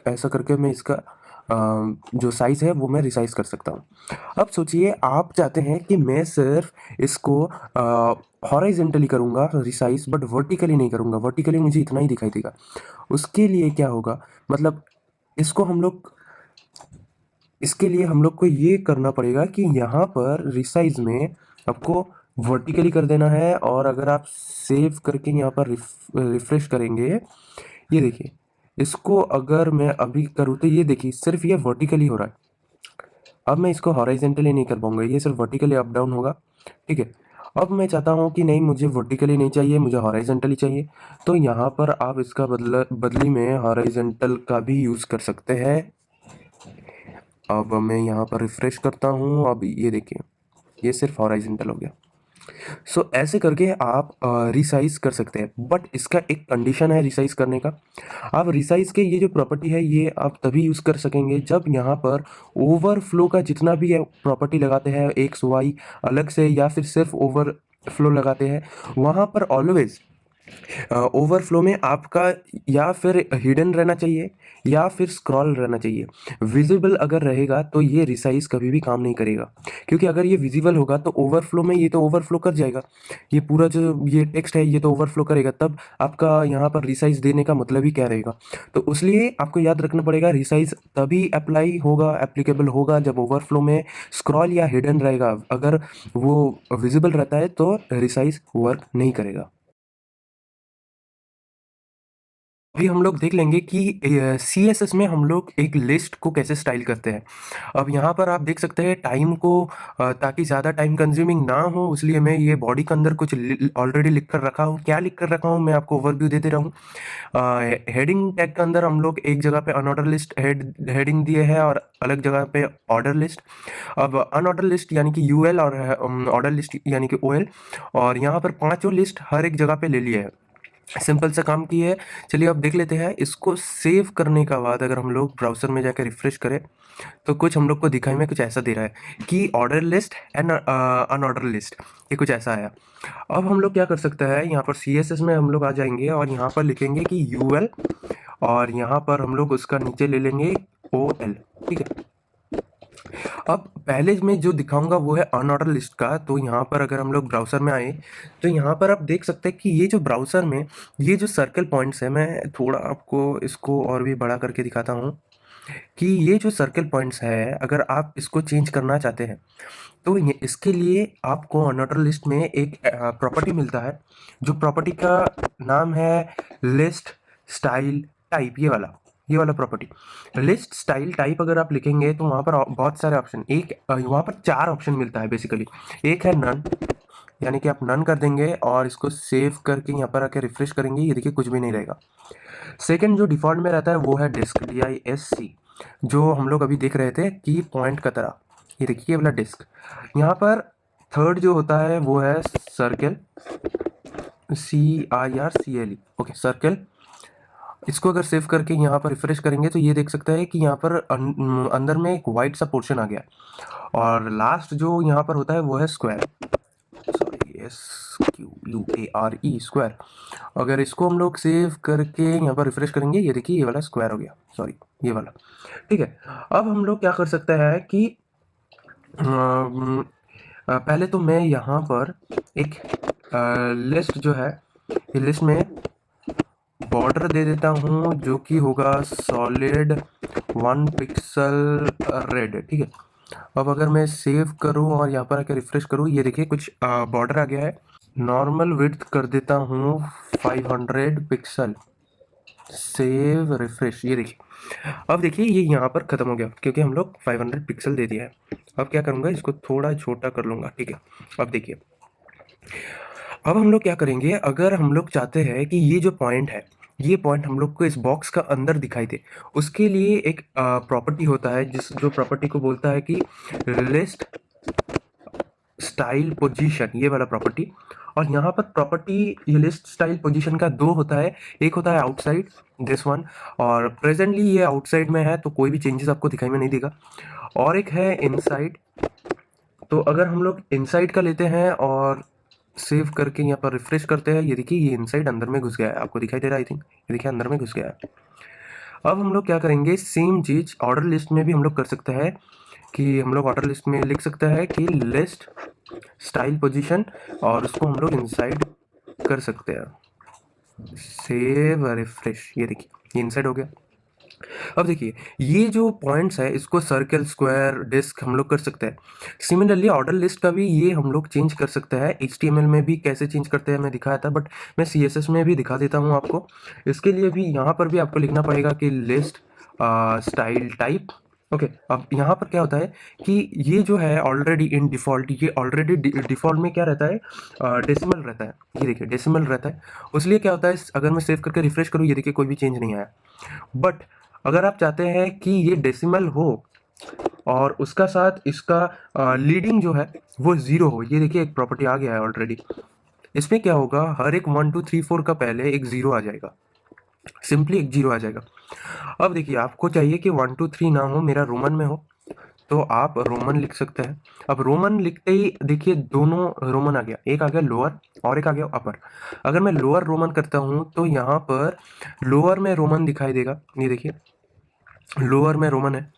ऐसा करके मैं इसका जो साइज़ है वो मैं रिसाइज कर सकता हूँ। अब सोचिए आप चाहते हैं कि मैं सिर्फ इसको हॉरिजॉन्टली करूँगा रिसाइज, बट वर्टिकली नहीं करूँगा। वर्टिकली मुझे इतना ही दिखाई देगा। उसके लिए क्या होगा, मतलब इसको हम लोग इसके लिए हम लोग को ये करना पड़ेगा कि यहाँ पर रिसाइज में आपको वर्टिकली कर देना है। और अगर आप सेव करके यहाँ पर रिफ्रेश करेंगे, ये देखिए इसको अगर मैं अभी करूँ तो ये देखिए सिर्फ ये वर्टिकली हो रहा है। अब मैं इसको हॉरिजॉन्टली नहीं कर पाऊंगा, ये सिर्फ वर्टिकली अप डाउन होगा, ठीक है। अब मैं चाहता हूँ कि नहीं मुझे वर्टिकली नहीं चाहिए, मुझे हॉरिजॉन्टली चाहिए। तो यहाँ पर आप इसका बदली में हॉरिजॉन्टल का भी यूज़ कर सकते हैं। अब मैं यहाँ पर रिफ्रेश करता हूँ, अब ये देखिए ये सिर्फ हॉरिजॉन्टल हो गया। सो ऐसे करके आप रिसाइज कर सकते हैं, बट इसका एक कंडीशन है रिसाइज करने का। आप रिसाइज के ये जो प्रॉपर्टी है ये आप तभी यूज़ कर सकेंगे जब यहाँ पर ओवरफ्लो का जितना भी है प्रॉपर्टी लगाते हैं एक्स वाई अलग से या फिर सिर्फ ओवरफ्लो लगाते हैं, वहाँ पर ऑलवेज ओवरफ्लो में आपका या फिर हिडन रहना चाहिए या फिर स्क्रॉल रहना चाहिए। विजिबल अगर रहेगा तो ये रिसाइज कभी भी काम नहीं करेगा, क्योंकि अगर ये विजिबल होगा तो ओवरफ्लो में ये तो ओवरफ्लो कर जाएगा। ये पूरा जो ये टेक्स्ट है ये तो ओवरफ्लो करेगा, तब आपका यहाँ पर रिसाइज देने का मतलब ही क्या रहेगा। तो इसलिए आपको याद रखना पड़ेगा रिसाइज तभी अप्लाई होगा, एप्लीकेबल होगा जब ओवरफ्लो में स्क्रॉल या हिडन रहेगा। अगर वो विजिबल रहता है तो रिसाइज वर्क नहीं करेगा। अभी हम लोग देख लेंगे कि CSS में हम लोग एक लिस्ट को कैसे स्टाइल करते हैं। अब यहाँ पर आप देख सकते हैं टाइम को ताकि ज़्यादा टाइम कंज्यूमिंग ना हो, इसलिए मैं ये बॉडी के अंदर कुछ ऑलरेडी लिख कर रखा हूँ। क्या लिख कर रखा हूँ मैं आपको ओवरव्यू दे दे रहा हूँ। हेडिंग टैग के अंदर हम लोग एक जगह पे अनऑर्डर लिस्ट हेडिंग दिए है और अलग जगह पे ऑर्डर लिस्ट। अब अनऑर्डर लिस्ट यानी कि UL और ऑर्डर लिस्ट यानी कि OL, और यहाँ पर पांचों लिस्ट हर एक जगह पे ले लिए है। सिंपल सा काम की है। चलिए अब देख लेते हैं। इसको सेव करने का बाद अगर हम लोग ब्राउज़र में जाकर रिफ्रेश करें तो कुछ हम लोग को दिखाई में कुछ ऐसा दे रहा है कि order list and unordered list, ये कुछ ऐसा आया। अब हम लोग क्या कर सकते हैं, यहाँ पर CSS में हम लोग आ जाएंगे और यहाँ पर लिखेंगे कि UL, और यहाँ पर हम लोग उसका नीचे ले लेंगे OL। ठीक है। अब पहले मैं जो दिखाऊंगा वो है अनऑर्डर लिस्ट का। तो यहाँ पर अगर हम लोग ब्राउज़र में आए तो यहाँ पर आप देख सकते हैं कि ये जो ब्राउज़र में ये जो सर्कल पॉइंट्स है, मैं थोड़ा आपको इसको और भी बड़ा करके दिखाता हूँ कि ये जो सर्कल पॉइंट्स है अगर आप इसको चेंज करना चाहते हैं तो इसके लिए आपको अनऑर्डर लिस्ट में एक प्रॉपर्टी मिलता है, जो प्रॉपर्टी का नाम है लिस्ट स्टाइल टाइप। ये वाला प्रॉपर्टी लिस्ट स्टाइल टाइप अगर आप लिखेंगे तो वहाँ पर बहुत सारे ऑप्शन, वहाँ पर 4 ऑप्शन मिलता है बेसिकली। एक है नन, यानी कि आप नन कर देंगे और इसको सेव करके यहाँ पर आके रिफ्रेश करेंगे, ये देखिए कुछ भी नहीं रहेगा। सेकंड जो डिफ़ॉल्ट में रहता है वो है डिस्क, DISC, जो हम लोग अभी देख रहे थे कि पॉइंट का तरह, ये देखिए ये वाला डिस्क। यहाँ पर थर्ड जो होता है वो है सर्कल, CIRCLE, ओके सर्कल। इसको अगर सेव करके यहाँ पर रिफ्रेश करेंगे तो ये देख सकते हैं कि यहाँ पर अंदर में एक वाइट सा पोर्शन आ गया। और लास्ट जो यहाँ पर होता है वो है स्क्वायर, सॉरी SQUARE, स्क्वायर। अगर इसको हम लोग सेव करके यहाँ पर रिफ्रेश करेंगे, ये देखिए ये वाला स्क्वायर हो गया, सॉरी ये वाला। ठीक है। अब हम लोग क्या कर सकते हैं कि पहले तो मैं यहाँ पर एक लिस्ट जो है, ये लिस्ट में बॉर्डर दे देता हूँ जो कि होगा सॉलिड 1 पिक्सल रेड। ठीक है। अब अगर मैं सेव करूँ और यहाँ पर आकर रिफ्रेश करूँ, ये देखिए कुछ बॉर्डर आ गया है। नॉर्मल विड्थ कर देता हूँ 500 पिक्सल, सेव रिफ्रेश, ये देखिए। अब देखिए ये यहाँ पर ख़त्म हो गया क्योंकि हम लोग 500 पिक्सल दे दिया है। अब क्या करूँगा, इसको थोड़ा छोटा कर लूँगा। ठीक है। अब देखिए, अब हम लोग क्या करेंगे, अगर हम लोग चाहते हैं कि ये जो पॉइंट है, ये पॉइंट हम लोग को इस बॉक्स का अंदर दिखाई दे, उसके लिए एक प्रॉपर्टी होता है जो प्रॉपर्टी को बोलता है कि लिस्ट स्टाइल पोजीशन, ये वाला प्रॉपर्टी। और यहाँ पर प्रॉपर्टी ये लिस्ट स्टाइल पोजीशन का 2 होता है। एक होता है आउटसाइड, दिस वन, और प्रेजेंटली ये आउटसाइड में है तो कोई भी चेंजेस आपको दिखाई में नहीं देगा। और एक है इनसाइड। तो अगर हम लोग इनसाइड का लेते हैं और सेव करके यहाँ पर रिफ्रेश करते हैं, ये देखिए ये इनसाइड अंदर में घुस गया है, आपको दिखाई दे रहा है, आई थिंक ये देखिए अंदर में घुस गया है। अब हम लोग क्या करेंगे, सेम चीज़ ऑर्डर लिस्ट में भी हम लोग कर सकते हैं कि हम लोग ऑर्डर लिस्ट में लिख सकते हैं कि लिस्ट स्टाइल पोजीशन, और उसको हम लोग इनसाइड कर सकते हैं। सेव रिफ्रेश, ये देखिए ये इनसाइड हो गया। अब देखिए ये जो पॉइंट्स है इसको सर्कल, स्क्वायर, डिस्क हम लोग कर सकते हैं। सिमिलरली ऑर्डर लिस्ट का भी ये हम लोग चेंज कर सकते हैं। HTML में भी कैसे चेंज करते हैं मैं दिखाया था, बट मैं CSS में भी दिखा देता हूँ आपको। इसके लिए भी यहाँ पर भी आपको लिखना पड़ेगा कि लिस्ट स्टाइल टाइप। ओके। अब यहाँ पर क्या होता है कि ये जो है ऑलरेडी इन डिफ़ॉल्ट, ये ऑलरेडी डिफ़ॉल्ट में क्या रहता है, डेसिमल रहता है। ये देखिए डेसिमल रहता है। इसलिए क्या होता है, अगर मैं सेव करके रिफ्रेश करूँ, ये देखिए कोई भी चेंज नहीं आया। बट अगर आप चाहते हैं कि ये डेसिमल हो और उसका साथ इसका लीडिंग जो है वो 0 हो, ये देखिए एक प्रॉपर्टी आ गया है ऑलरेडी। इसमें क्या होगा, हर एक 1 2 3 4 का पहले एक 0 आ जाएगा, सिंपली एक 0 आ जाएगा। अब देखिए आपको चाहिए कि 1 2 3 ना हो, मेरा रोमन में हो, तो आप रोमन लिख सकते हैं। अब रोमन लिखते ही देखिए दोनों रोमन आ गया, एक आ गया लोअर और एक आ गया अपर। अगर मैं लोअर रोमन करता हूँ तो यहाँ पर लोअर में रोमन दिखाई देगा, ये देखिए लोअर में रोमन है।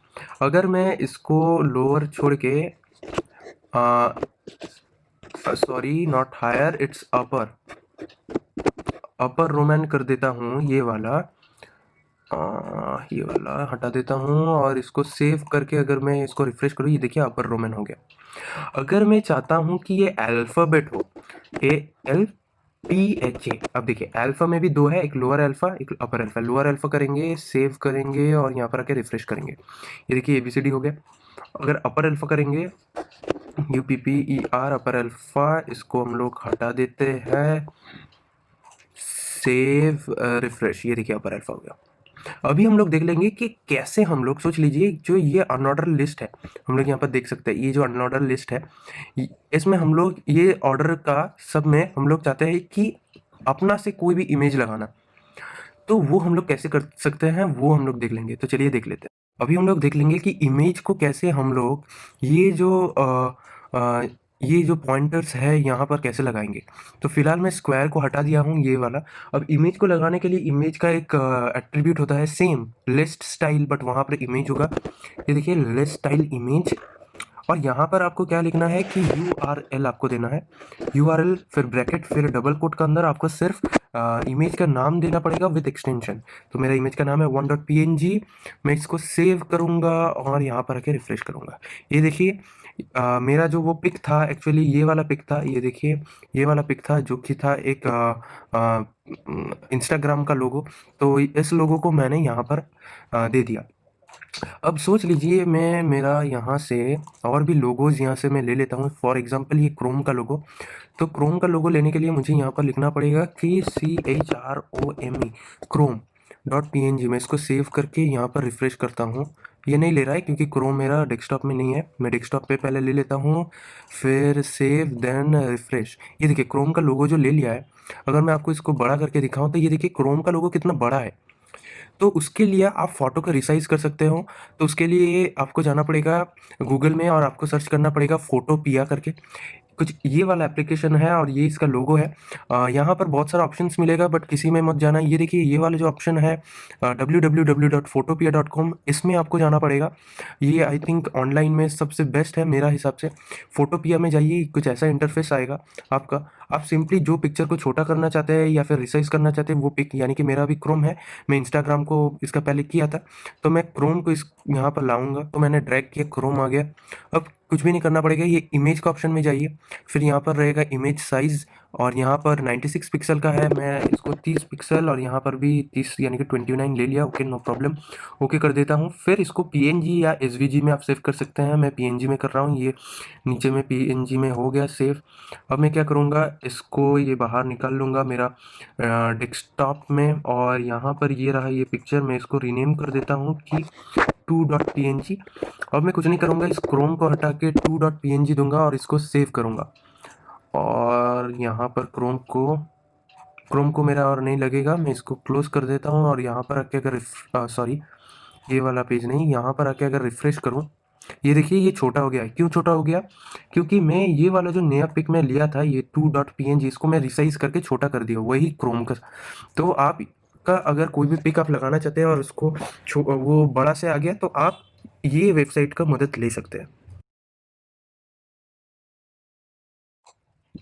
अगर मैं इसको लोअर छोड़ के sorry not higher, it's upper, upper roman कर देता हूँ, ये वाला हटा देता हूँ और इसको सेव करके अगर मैं इसको रिफ्रेश करूँ, ये देखिए अपर रोमन हो गया। अगर मैं चाहता हूँ कि ये अल्फ़ाबेट हो, AL PHA। अब देखिए अल्फा में भी दो है, एक लोअर अल्फा एक अपर अल्फा। लोअर अल्फा करेंगे, सेव करेंगे और यहाँ पर आके रिफ्रेश करेंगे। ये देखिए ABCD हो गया। अगर अपर अल्फा करेंगे UPPER अपर अल्फा, इसको हम लोग हटा देते हैं, सेव रिफ्रेश। ये देखिए अपर अल्फा हो गया। अभी हम लोग देख लेंगे कि कैसे हम लोग, सोच लीजिए जो ये अनऑर्डर लिस्ट है, हम लोग यहाँ पर देख सकते हैं ये जो अनऑर्डर लिस्ट है, इसमें हम लोग ये ऑर्डर का सब में हम लोग चाहते हैं कि अपना से कोई भी इमेज लगाना। तो वो हम लोग कैसे कर सकते हैं वो हम लोग देख लेंगे। तो चलिए देख लेते हैं। अभी हम लोग देख लेंगे कि इमेज को कैसे हम लोग ये जो ये जो पॉइंटर्स है यहाँ पर कैसे लगाएंगे। तो फिलहाल मैं स्क्वायर को हटा दिया हूँ ये वाला। अब इमेज को लगाने के लिए इमेज का एक एट्रीब्यूट होता है सेम लिस्ट स्टाइल, बट वहाँ पर इमेज होगा। ये देखिए लिस्ट स्टाइल इमेज, और यहाँ पर आपको क्या लिखना है कि URL आपको देना है। URL फिर ब्रैकेट फिर डबल कोट के अंदर आपको सिर्फ इमेज का नाम देना पड़ेगा विद एक्सटेंशन। तो मेरा इमेज का नाम है 1.png। मैं इसको सेव करूँगा और यहाँ पर आके रिफ्रेश करूँगा। ये देखिए मेरा जो वो पिक था, एक्चुअली ये वाला पिक था। ये देखिए ये वाला पिक था जो कि था एक इंस्टाग्राम का लोगो। तो इस लोगो को मैंने यहाँ पर दे दिया। अब सोच लीजिए मैं मेरा यहाँ से और भी लोगोज़ यहाँ से मैं ले लेता हूँ। फॉर एग्जांपल ये क्रोम का लोगो। तो क्रोम का लोगो लेने के लिए मुझे यहाँ पर लिखना पड़ेगा कि CHROME क्रोम डॉट PNG। मैं इसको सेव करके यहाँ पर रिफ्रेश करता हूँ। ये नहीं ले रहा है क्योंकि क्रोम मेरा डेस्कटॉप में नहीं है। मैं डेस्कटॉप पे पहले ले लेता हूँ, फिर सेव देन रिफ्रेश। ये देखिए क्रोम का लोगो जो ले लिया है। अगर मैं आपको इसको बड़ा करके दिखाऊँ तो ये देखिए क्रोम का लोगो कितना बड़ा है। तो उसके लिए आप फ़ोटो को रिसाइज़ कर सकते हो। तो उसके लिए आपको जाना पड़ेगा गूगल में और आपको सर्च करना पड़ेगा फ़ोटोपिया करके। कुछ ये वाला एप्लीकेशन है और ये इसका लोगो है। यहाँ पर बहुत सारा ऑप्शंस मिलेगा बट किसी में मत जाना। ये देखिए ये वाला जो ऑप्शन है www.photopia.com, इसमें आपको जाना पड़ेगा। ये आई थिंक ऑनलाइन में सबसे बेस्ट है मेरा हिसाब से। फ़ोटोपिया में जाइए, कुछ ऐसा इंटरफेस आएगा आपका। आप सिंपली जो पिक्चर को छोटा करना चाहते हैं या फिर रिसाइज़ करना चाहते हैं वो पिक, यानी कि मेरा अभी क्रोम है। मैं इंस्टाग्राम को इसका पहले किया था, तो मैं क्रोम को इस यहाँ पर लाऊँगा। तो मैंने ड्रैग किया, क्रोम आ गया। अब कुछ भी नहीं करना पड़ेगा, ये इमेज का ऑप्शन में जाइए, फिर यहाँ पर रहेगा इमेज साइज़ और यहाँ पर 96 पिक्सल का है। मैं इसको 30 पिक्सल और यहाँ पर भी 30 यानी कि 29 ले लिया। ओके नो प्रॉब्लम, ओके कर देता हूँ। फिर इसको PNG या SVG में आप सेव कर सकते हैं। मैं PNG में कर रहा हूँ। ये नीचे में PNG में हो गया सेव। अब मैं क्या करूँगा, इसको ये बाहर निकाल लूँगा मेरा डेस्कटॉप में, और यहाँ पर ये रहा ये पिक्चर। मैं इसको रीनेम कर देता हूँ कि 2.png। अब मैं कुछ नहीं करूँगा, इस क्रोम को हटा के 2.png दूंगा और इसको सेव करूँगा। और यहाँ पर क्रोम को मेरा और नहीं लगेगा। मैं इसको क्लोज कर देता हूँ और यहाँ पर आके अगर सॉरी ये वाला पेज नहीं, यहाँ पर आके अगर रिफ्रेश करूँ, ये देखिए ये छोटा हो गया। क्यों छोटा हो गया? क्योंकि मैं ये वाला जो नया पिक मैं लिया था ये 2.png, इसको मैं रिसाइज करके छोटा कर दिया, वही क्रोम का। तो आप का अगर कोई भी पिक आप लगाना चाहते हैं और उसको वो बड़ा से आ गया, तो आप ये वेबसाइट का मदद ले सकते हैं।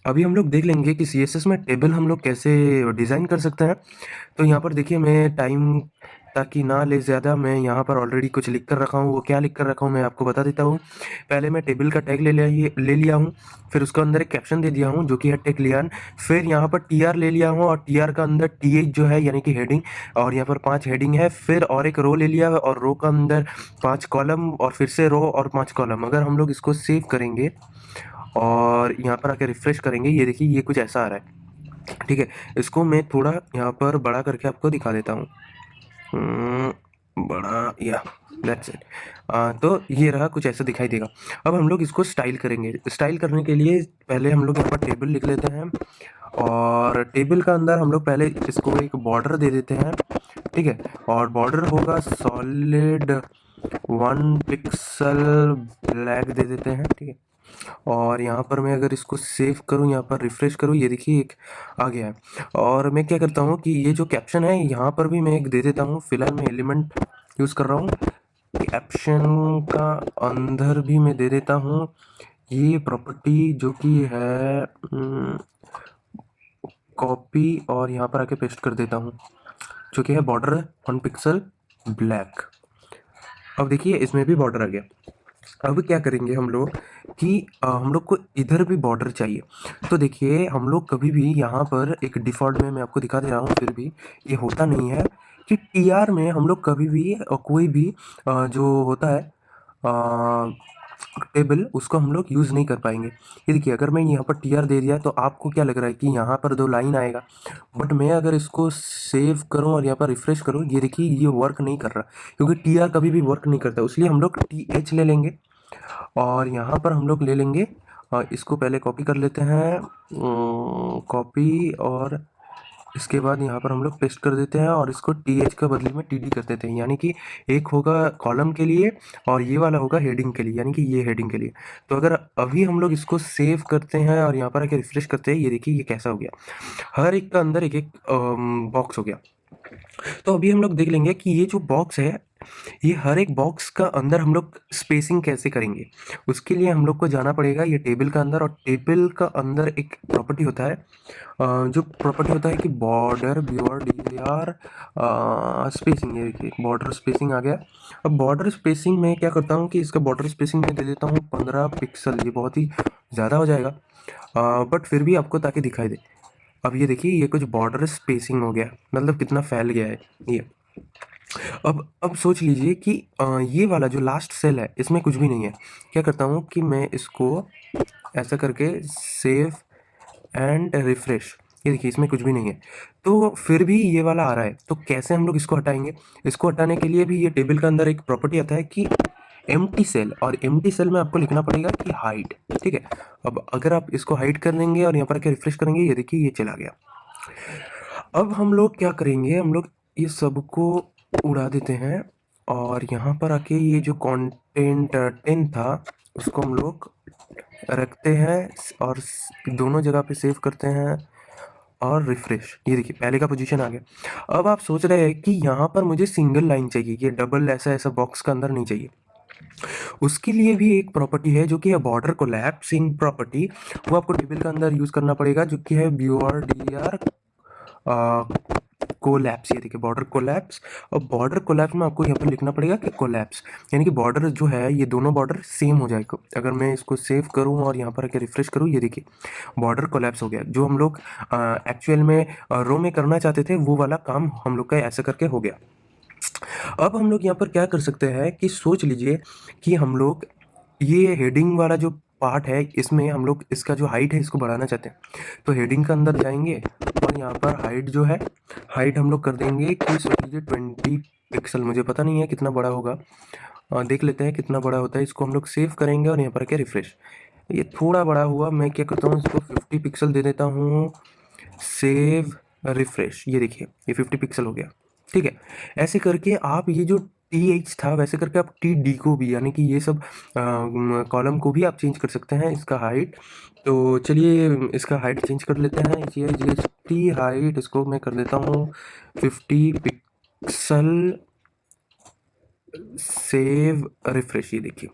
अभी हम लोग देख लेंगे कि CSS में टेबल हम लोग कैसे डिज़ाइन कर सकते हैं। तो यहाँ पर देखिए मैं टाइम ताकि ना ले ज़्यादा, मैं यहाँ पर ऑलरेडी कुछ लिख कर रखा हूँ। वो क्या लिख कर रखा हूँ मैं आपको बता देता हूँ। पहले मैं टेबल का टैग ले लिया हूँ, फिर उसके अंदर एक कैप्शन दे दिया हूँ जो कि है टेक्लियन। फिर यहाँ पर TR ले लिया हूँ और TR का अंदर TH जो है यानी कि हेडिंग, और यहाँ पर 5 हेडिंग है। फिर और एक रो ले लिया और रो का अंदर 5 कॉलम और फिर से रो और 5 कॉलम। अगर हम लोग इसको सेव करेंगे और यहाँ पर आके रिफ्रेश करेंगे, ये देखिए ये कुछ ऐसा आ रहा है। ठीक है, इसको मैं थोड़ा यहाँ पर बड़ा करके आपको दिखा देता हूँ। बड़ा, या दैट्स इट। तो ये रहा, कुछ ऐसा दिखाई देगा। अब हम लोग इसको स्टाइल करेंगे। स्टाइल करने के लिए पहले हम लोग यहाँ पर टेबल लिख लेते हैं और टेबल का अंदर हम लोग पहले इसको एक बॉर्डर दे देते हैं। ठीक है, और बॉर्डर होगा सॉलिड 1 पिक्सल ब्लैक दे देते हैं। ठीक है, और यहाँ पर मैं अगर इसको सेव करूँ, यहाँ पर रिफ्रेश करूँ, ये देखिए एक आ गया है। और मैं क्या करता हूँ कि ये जो कैप्शन है यहाँ पर भी मैं एक दे देता हूँ। फिलहाल मैं एलिमेंट यूज़ कर रहा हूँ। कैप्शन का अंदर भी मैं दे देता हूँ ये प्रॉपर्टी जो कि है कॉपी, और यहाँ पर आके पेस्ट कर देता हूँ जो कि है बॉर्डर 1 पिक्सल ब्लैक। अब देखिए इसमें भी बॉर्डर आ गया। अब क्या करेंगे हम लोग कि हम लोग को इधर भी बॉर्डर चाहिए। तो देखिए हम लोग कभी भी यहाँ पर एक डिफ़ॉल्ट में मैं आपको दिखा दे रहा हूँ, फिर भी ये होता नहीं है कि टीआर में हम लोग कभी भी कोई भी जो होता है टेबल, उसको हम लोग यूज़ नहीं कर पाएंगे। ये देखिए अगर मैं यहाँ पर टीआर दे दिया तो आपको क्या लग रहा है कि यहाँ पर 2 लाइन आएगा, बट मैं अगर इसको सेव करूँ और यहाँ पर रिफ्रेश करूँ, ये देखिए ये वर्क नहीं कर रहा, क्योंकि टीआर कभी भी वर्क नहीं करता। इसलिए हम लोग टीएच ले लेंगे और यहाँ पर हम लोग ले लेंगे इसको पहले कॉपी कर लेते हैं, कॉपी, और इसके बाद यहाँ पर हम लोग पेस्ट कर देते हैं और इसको टी एच का बदले में टी डी कर देते हैं, यानी कि एक होगा कॉलम के लिए और ये वाला होगा हेडिंग के लिए, यानी कि ये हेडिंग के लिए। तो अगर अभी हम लोग इसको सेव करते हैं और यहाँ पर आके रिफ्रेश करते हैं, ये देखिए ये कैसा हो गया, हर एक का अंदर एक एक बॉक्स हो गया। तो अभी हम लोग देख लेंगे कि ये जो बॉक्स है, ये हर एक बॉक्स का अंदर हम लोग स्पेसिंग कैसे करेंगे। उसके लिए हम लोग को जाना पड़ेगा ये टेबल का अंदर, और टेबल का अंदर एक प्रॉपर्टी होता है, जो प्रॉपर्टी होता है कि बॉर्डर BORDER स्पेसिंग। ये देखिए बॉर्डर स्पेसिंग आ गया। अब बॉर्डर स्पेसिंग में क्या करता हूँ कि इसका बॉर्डर स्पेसिंग में दे देता हूँ 15 पिक्सल। ये बहुत ही ज़्यादा हो जाएगा, बट फिर भी आपको ताकि दिखाई दे। अब ये देखिए ये कुछ बॉर्डर स्पेसिंग हो गया, मतलब कितना फैल गया है ये। अब सोच लीजिए कि ये वाला जो लास्ट सेल है इसमें कुछ भी नहीं है। क्या करता हूँ कि मैं इसको ऐसा करके सेव एंड रिफ्रेश, ये देखिए इसमें कुछ भी नहीं है, तो फिर भी ये वाला आ रहा है। तो कैसे हम लोग इसको हटाएंगे? इसको हटाने के लिए भी ये टेबल के अंदर एक प्रॉपर्टी आता है कि एम्प्टी सेल, और एम्प्टी सेल में आपको लिखना पड़ेगा कि हाइड। ठीक है, अब अगर आप इसको हाइड कर देंगे और यहाँ पर आके रिफ्रेश करेंगे, ये देखिए ये चला गया। अब हम लोग क्या करेंगे, हम लोग ये सबको उड़ा देते हैं और यहाँ पर आके ये जो कंटेंट 10 था उसको हम लोग रखते हैं और दोनों जगह पे सेव करते हैं और रिफ्रेश। ये देखिए पहले का पोजीशन आ गया। अब आप सोच रहे हैं कि यहाँ पर मुझे सिंगल लाइन चाहिए, ये डबल ऐसा ऐसा बॉक्स का अंदर नहीं चाहिए। उसके लिए भी एक प्रॉपर्टी है जो कि है बॉर्डर कोलैप्सिंग प्रॉपर्टी। वो आपको टेबल के अंदर यूज़ करना पड़ेगा, जो कि है BORDER कोलैप्स। ये देखिए बॉर्डर कोलैप्स, और बॉर्डर कोलैप्स में आपको यहाँ पर लिखना पड़ेगा कि कोलैप्स, यानी कि बॉर्डर जो है ये दोनों बॉर्डर सेम हो जाएगा। अगर मैं इसको सेव करूँ और यहाँ पर आके रिफ्रेश करूँ, ये देखिए बॉर्डर कोलैप्स हो गया। जो हम लोग एक्चुअल में रो में करना चाहते थे वो वाला काम हम लोग का ऐसा करके हो गया। अब हम लोग यहाँ पर क्या कर सकते हैं कि सोच लीजिए कि हम लोग ये हेडिंग वाला जो पार्ट है इसमें हम लोग इसका जो हाइट है इसको बढ़ाना चाहते हैं। तो हेडिंग के अंदर जाएंगे और यहाँ पर हाइट जो है, हाइट हम लोग कर देंगे कि सोच लीजिए 20 पिक्सल। मुझे पता नहीं है कितना बड़ा होगा, देख लेते हैं कितना बड़ा होता है। इसको हम लोग सेव करेंगे और यहाँ पर क्या रिफ्रेश, ये थोड़ा बड़ा हुआ। मैं क्या करता हूँ इसको 50 पिक्सल दे देता हूँ, सेव रिफ्रेश, ये देखिए ये 50 पिक्सल हो गया। ठीक है, ऐसे करके आप ये जो TH था वैसे करके आप TD को भी, यानी कि ये सब कॉलम को भी आप चेंज कर सकते हैं इसका हाइट। तो चलिए इसका हाइट चेंज कर लेते हैं। GHT हाइट इसको मैं कर देता हूँ 50 पिक्सल, सेव रिफ्रेश। ये देखिए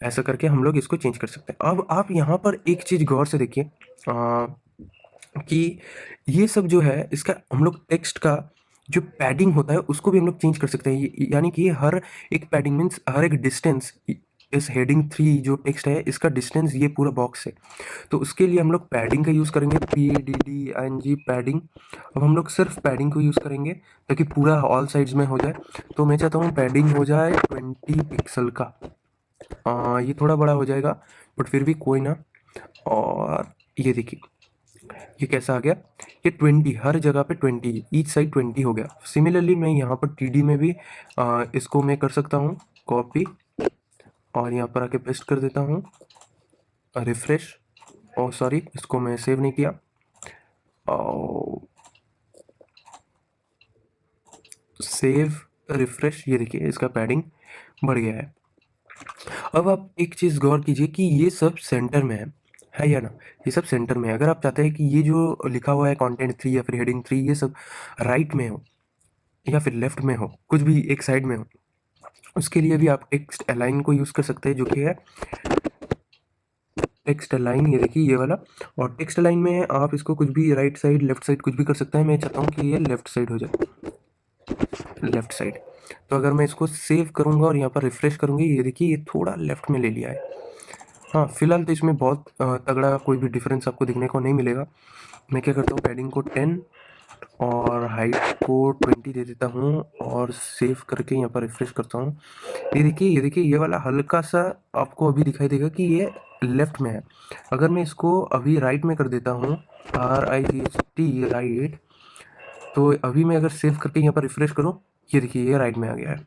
ऐसा करके हम लोग इसको चेंज कर सकते हैं। अब आप यहाँ पर एक चीज़ गौर से देखिए कि ये सब जो है इसका हम लोग टेक्स्ट का जो पैडिंग होता है उसको भी हम लोग चेंज कर सकते हैं। यानी कि हर एक पैडिंग मीन्स हर एक डिस्टेंस, इस हेडिंग 3 जो टेक्स्ट है इसका डिस्टेंस ये पूरा बॉक्स है, तो उसके लिए हम लोग पैडिंग का यूज़ करेंगे, PADDING पैडिंग। अब हम लोग सिर्फ पैडिंग को यूज़ करेंगे ताकि पूरा ऑल साइड्स में हो जाए। तो मैं चाहता हूँ पैडिंग हो जाए 20 पिक्सल का। ये थोड़ा बड़ा हो जाएगा बट फिर भी कोई ना। और ये देखिए ये कैसा आ गया, ये 20 हर जगह पे 20, ईच साइड 20 हो गया। सिमिलरली मैं यहाँ पर TD में भी इसको मैं कर सकता हूँ कॉपी और यहाँ पर आके पेस्ट कर देता हूँ, रिफ्रेश। ओ सॉरी इसको मैं सेव नहीं किया, सेव रिफ्रेश। ये देखिए इसका पैडिंग बढ़ गया है। अब आप एक चीज़ गौर कीजिए कि ये सब सेंटर में है या ना, ये सब सेंटर में है। अगर आप चाहते हैं कि ये जो लिखा हुआ है कंटेंट 3 या फिर हेडिंग 3 ये सब राइट में हो या फिर लेफ्ट में हो, कुछ भी एक साइड में हो, उसके लिए भी आप टेक्स्ट अलाइन को यूज़ कर सकते हैं, जो कि है टेक्स्ट अलाइन। ये देखिए ये वाला, और टेक्स्ट अलाइन में आप इसको कुछ भी राइट साइड लेफ्ट साइड कुछ भी कर सकते हैं। मैं चाहता हूँ कि ये लेफ्ट साइड हो जाए, लेफ्ट साइड। तो अगर मैं इसको सेव करूँगा और यहाँ पर रिफ्रेश करूँगी, ये देखिए ये थोड़ा लेफ्ट में ले लिया है। हाँ, फिलहाल तो इसमें बहुत तगड़ा कोई भी डिफरेंस आपको दिखने को नहीं मिलेगा। मैं क्या करता हूँ, पैडिंग को 10 और हाइट को 20 दे देता हूँ और सेव करके यहाँ पर रिफ्रेश करता हूँ। ये देखिए ये वाला हल्का सा आपको अभी दिखाई देगा कि ये लेफ्ट में है। अगर मैं इसको अभी राइट में कर देता हूँ, RIGHT राइट, तो अभी मैं अगर सेव करके यहाँ पर रिफ्रेश करूँ, ये देखिए ये राइट में आ गया है।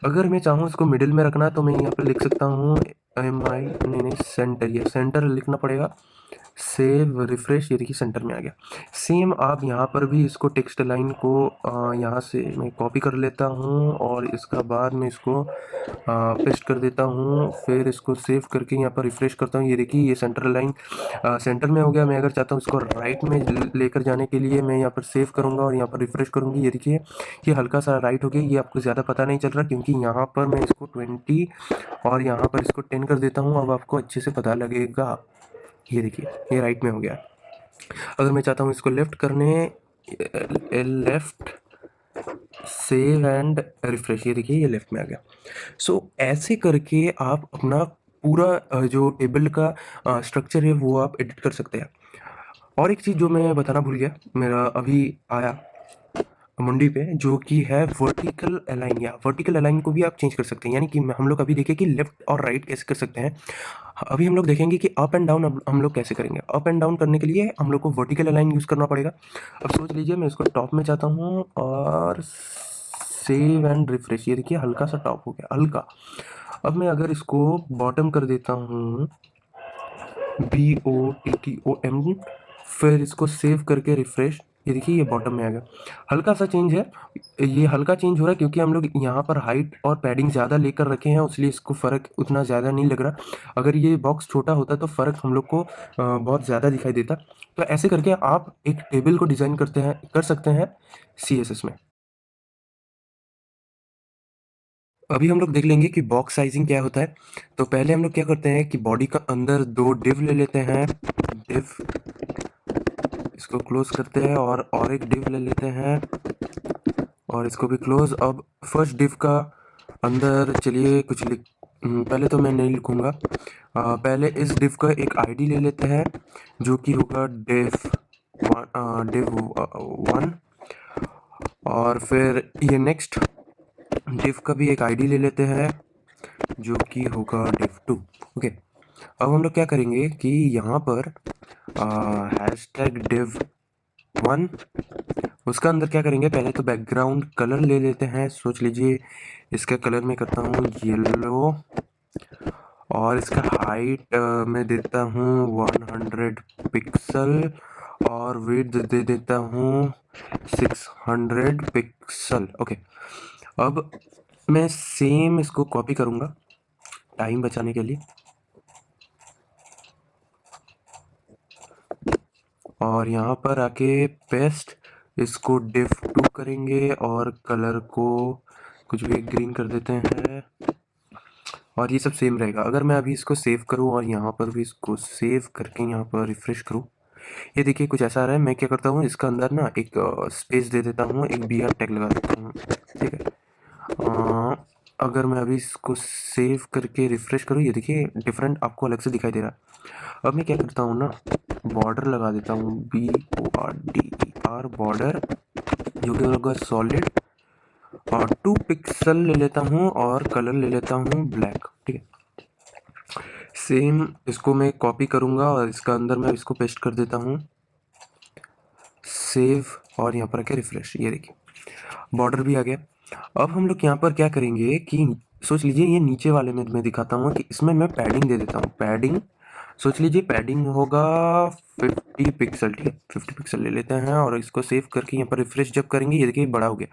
अगर मैं चाहूँ इसको मिडिल में रखना तो मैं यहाँ पर लिख सकता हूँ MI, नहीं सेंटर, ये सेंटर लिखना पड़ेगा। सेव रिफ्रेश, ये देखिए सेंटर में आ गया। सेम आप यहाँ पर भी इसको टेक्स्ट लाइन को यहाँ से मैं कॉपी कर लेता हूँ और इसका बाद में इसको पेस्ट कर देता हूँ, फिर इसको सेव करके यहाँ पर रिफ्रेश करता हूँ। ये देखिए ये सेंटर लाइन सेंटर में हो गया। मैं अगर चाहता हूँ इसको राइट में लेकर जाने के लिए मैं यहाँ पर सेव करूँगा और यहाँ पर रिफ्रेश करूँगी। ये देखिए ये हल्का सा राइट हो गया। ये आपको ज़्यादा पता नहीं चल रहा क्योंकि यहाँ पर मैं इसको 20 और यहाँ पर इसको 10 कर देता हूँ। अब आपको अच्छे से पता लगेगा। ये देखिए ये राइट में हो गया। अगर मैं चाहता हूँ इसको लेफ्ट करने, लेफ्ट सेव एंड रिफ्रेश, ये देखिए ये लेफ्ट में आ गया। सो ऐसे करके आप अपना पूरा जो टेबल का स्ट्रक्चर है वो आप एडिट कर सकते हैं। और एक चीज़ जो मैं बताना भूल गया, मेरा अभी आया मुंडी पे, जो कि है वर्टिकल अलाइन। या वर्टिकल अलाइन को भी आप चेंज कर सकते हैं, यानी कि हम लोग अभी देखें कि लेफ्ट और राइट कैसे कर सकते हैं। अभी हम लोग देखेंगे कि अप एंड डाउन हम लोग कैसे करेंगे। अप एंड डाउन करने के लिए हम लोग को वर्टिकल अलाइन यूज़ करना पड़ेगा। अब सोच लीजिए मैं इसको टॉप में चाहता हूँ और सेव एंड रिफ्रेश, ये देखिए हल्का सा टॉप हो गया, हल्का। अब मैं अगर इसको बॉटम कर देता हूँ, BOTTOM, फिर इसको सेव करके रिफ्रेश, ये देखिए ये बॉटम में आ गया। हल्का सा चेंज है, ये हल्का चेंज हो रहा है क्योंकि हम लोग यहाँ पर हाइट और पैडिंग ज़्यादा लेकर रखे हैं, इसलिए इसको फ़र्क उतना ज़्यादा नहीं लग रहा। अगर ये बॉक्स छोटा होता तो फ़र्क हम लोग को बहुत ज़्यादा दिखाई देता। तो ऐसे करके आप एक टेबल को डिज़ाइन कर सकते हैं CSS में। अभी हम लोग देख लेंगे कि बॉक्स साइजिंग क्या होता है। तो पहले हम लोग क्या करते हैं कि बॉडी का अंदर 2 डिव ले लेते हैं, डिव, इसको क्लोज करते हैं और एक डिव ले लेते हैं और इसको भी क्लोज। अब फर्स्ट डिव का अंदर चलिए कुछ पहले तो मैं नहीं लिखूँगा। पहले इस डिव का एक आईडी ले लेते हैं जो कि होगा div 1, और फिर ये नेक्स्ट डिव का भी एक आईडी ले लेते हैं जो कि होगा div 2। ओके, अब हम लोग क्या करेंगे कि यहाँ पर #div1, उसका अंदर क्या करेंगे, पहले तो बैकग्राउंड कलर ले लेते हैं। सोच लीजिए इसका कलर मैं करता हूँ येलो और इसका हाइट मैं देता हूँ 100 पिक्सल और विड्थ दे देता हूँ 600 पिक्सल। ओके, अब मैं सेम इसको कॉपी करूँगा टाइम बचाने के लिए और यहाँ पर आके पेस्ट, इसको div2 करेंगे और कलर को कुछ भी ग्रीन कर देते हैं और ये सब सेम रहेगा। अगर मैं अभी इसको सेव करूँ और यहाँ पर भी इसको सेव करके यहाँ पर रिफ्रेश करूँ, ये देखिए कुछ ऐसा आ रहा है। मैं क्या करता हूँ, इसका अंदर ना एक स्पेस दे देता हूँ, एक BR टैग लगा देता हूँ, ठीक है। अगर मैं अभी इसको सेव करके रिफ्रेश करूँ, ये देखिए डिफरेंट आपको अलग से दिखाई दे रहा है। अब मैं क्या करता हूँ ना, बॉर्डर लगा देता हूँ, BORDER बॉर्डर, जो कि होगा सॉलिड, और 2 पिक्सल ले लेता हूँ और कलर ले लेता हूँ ब्लैक, ठीक है। सेम इसको मैं कॉपी करूँगा और इसका अंदर मैं इसको पेस्ट कर देता हूँ, सेव और यहाँ पर आके रिफ्रेश, ये देखिए बॉर्डर भी आ गया। अब हम लोग यहाँ पर क्या करेंगे कि सोच लीजिए ये नीचे वाले में मैं दिखाता हूँ कि इसमें मैं पैडिंग दे देता हूँ। पैडिंग, सोच लीजिए पैडिंग होगा 50 पिक्सल, ठीक है, 50 पिक्सल ले लेते हैं और इसको सेव करके यहाँ पर रिफ्रेश जब करेंगे, ये देखिए बड़ा हो गया।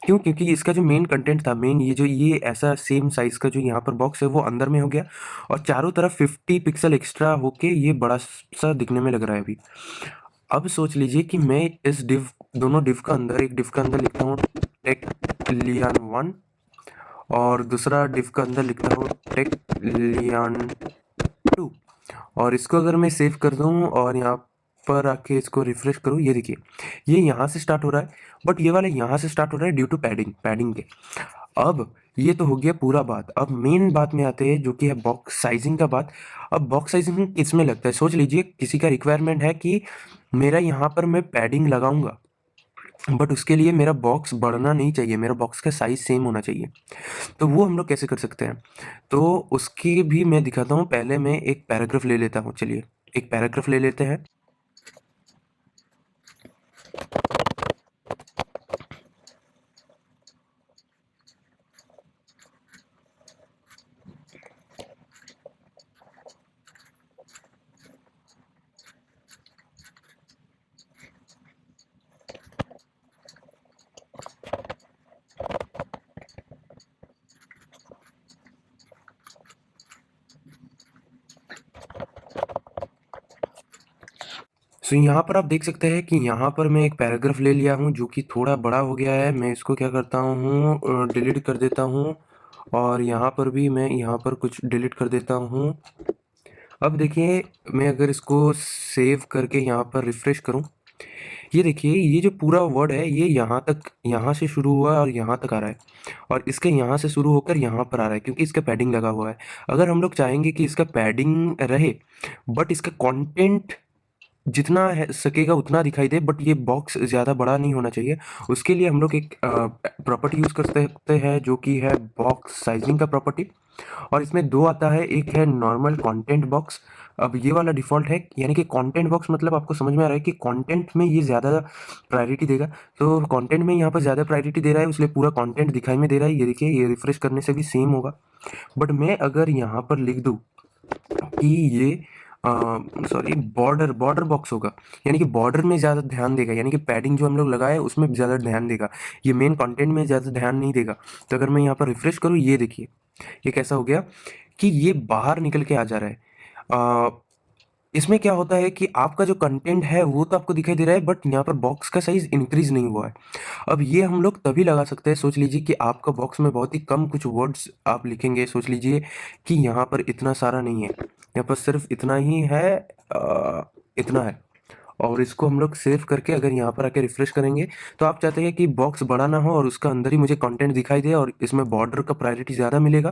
क्यों? क्योंकि इसका जो मेन कंटेंट था, मेन ये ऐसा सेम साइज़ का जो यहाँ पर बॉक्स है वो अंदर में हो गया और चारों तरफ 50 पिक्सल एक्स्ट्रा होके ये बड़ा सा दिखने में लग रहा है अभी। अब सोच लीजिए कि मैं इस दोनों डिव का अंदर, एक डिव का अंदर लिखता हूँ टेक्लियन1 और दूसरा डिव का अंदर लिखता हूँ टेक्लियन2, और इसको अगर मैं सेव कर दूँ और यहाँ पर आके इसको रिफ्रेश करूँ, ये देखिए ये यहाँ से स्टार्ट हो रहा है, बट ये वाला यहाँ से स्टार्ट हो रहा है ड्यू टू पैडिंग के। अब ये तो हो गया पूरा बात। अब मेन बात में आते हैं जो कि है बॉक्स साइजिंग का बात। अब बॉक्स साइजिंग किसमें लगता है, सोच लीजिए किसी का रिक्वायरमेंट है कि मेरा यहाँ पर मैं पैडिंग लगाऊंगा, बट उसके लिए मेरा बॉक्स बढ़ना नहीं चाहिए, मेरा बॉक्स का साइज सेम होना चाहिए। तो वो हम लोग कैसे कर सकते हैं, तो उसकी भी मैं दिखाता हूँ। पहले मैं एक पैराग्राफ ले लेता हूँ, चलिए एक पैराग्राफ ले लेते हैं। सो यहाँ पर आप देख सकते हैं कि यहाँ पर मैं एक पैराग्राफ ले लिया हूँ जो कि थोड़ा बड़ा हो गया है। मैं इसको क्या करता हूँ, डिलीट कर देता हूँ, और यहाँ पर भी मैं यहाँ पर कुछ डिलीट कर देता हूँ। अब देखिए मैं अगर इसको सेव करके यहाँ पर रिफ्रेश करूँ, ये देखिए ये जो पूरा वर्ड है ये यहाँ तक, यहाँ से शुरू हुआ है और यहाँ तक आ रहा है, और इसके यहाँ से शुरू होकर यहाँ पर आ रहा है क्योंकि इसका पैडिंग लगा हुआ है। अगर हम लोग चाहेंगे कि इसका पैडिंग रहे बट इसका कंटेंट जितना है सकेगा उतना दिखाई दे, बट ये बॉक्स ज़्यादा बड़ा नहीं होना चाहिए, उसके लिए हम लोग एक प्रॉपर्टी यूज़ कर सकते हैं जो कि है बॉक्स साइजिंग का प्रॉपर्टी। और इसमें दो आता है, एक है नॉर्मल कंटेंट बॉक्स। अब ये वाला डिफ़ॉल्ट है, यानी कि कंटेंट बॉक्स मतलब आपको समझ में आ रहा है कि कंटेंट में ये ज़्यादा प्रायोरिटी देगा। तो कंटेंट में यहाँ पर ज़्यादा प्रायोरिटी दे रहा है, इसलिए पूरा कंटेंट दिखाई में दे रहा है। ये देखिए ये रिफ्रेश करने से भी सेम होगा। बट मैं अगर यहाँ पर लिख दूँ कि ये सॉरी बॉर्डर बॉक्स होगा, यानी कि बॉर्डर में ज़्यादा ध्यान देगा, यानी कि पैडिंग जो हम लोग लगाए उसमें ज़्यादा ध्यान देगा, ये मेन कंटेंट में ज़्यादा ध्यान नहीं देगा। तो अगर मैं यहाँ पर रिफ्रेश करूँ, ये देखिए ये कैसा हो गया कि ये बाहर निकल के आ जा रहा है। इसमें क्या होता है कि आपका जो कंटेंट है वो तो आपको दिखाई दे रहा है, बट यहाँ पर बॉक्स का साइज इंक्रीज नहीं हुआ है। अब ये हम लोग तभी लगा सकते हैं, सोच लीजिए कि आपका बॉक्स में बहुत ही कम कुछ वर्ड्स आप लिखेंगे, सोच लीजिए कि यहाँ पर इतना सारा नहीं है, यहाँ पर सिर्फ इतना ही है, इतना है। और इसको हम लोग सेव करके अगर यहाँ पर आके रिफ्रेश करेंगे, तो आप चाहते हैं कि बॉक्स बड़ा ना हो और उसका अंदर ही मुझे कंटेंट दिखाई दे और इसमें बॉर्डर का प्रायोरिटी ज़्यादा मिलेगा,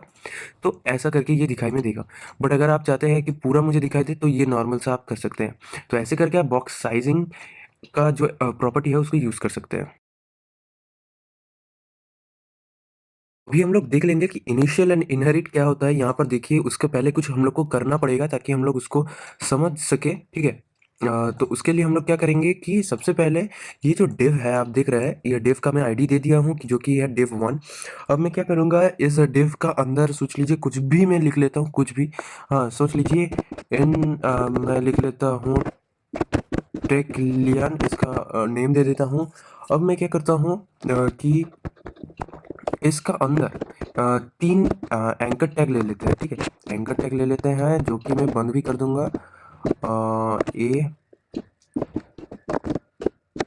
तो ऐसा करके ये दिखाई में देगा। बट अगर आप चाहते हैं कि पूरा मुझे दिखाई दे, तो ये नॉर्मल सा आप कर सकते हैं। तो ऐसे करके आप बॉक्स साइजिंग का जो प्रॉपर्टी है उसको यूज़ कर सकते हैं। अभी हम लोग देख लेंगे कि इनिशियल एंड इनहेरिट क्या होता है। यहाँ पर देखिए उसके पहले कुछ हम लोग को करना पड़ेगा ताकि हम लोग उसको समझ सके, ठीक है। तो उसके लिए हम लोग क्या करेंगे कि सबसे पहले ये जो div है आप देख रहे हैं, ये div का मैं आईडी दे दिया हूँ कि जो कि है div1। अब मैं क्या करूँगा, इस div का अंदर सोच लीजिए कुछ भी मैं लिख लेता हूँ, कुछ भी। हाँ सोच लीजिए मैं लिख लेता हूँ टेक्लियन, इसका नेम दे देता हूँ। अब मैं क्या करता हूँ कि इसका अंदर 3 एंकर टैग ले लेते हैं, ठीक है। एंकर टैग ले लेते हैं जो कि मैं बंद भी कर दूंगा, ए,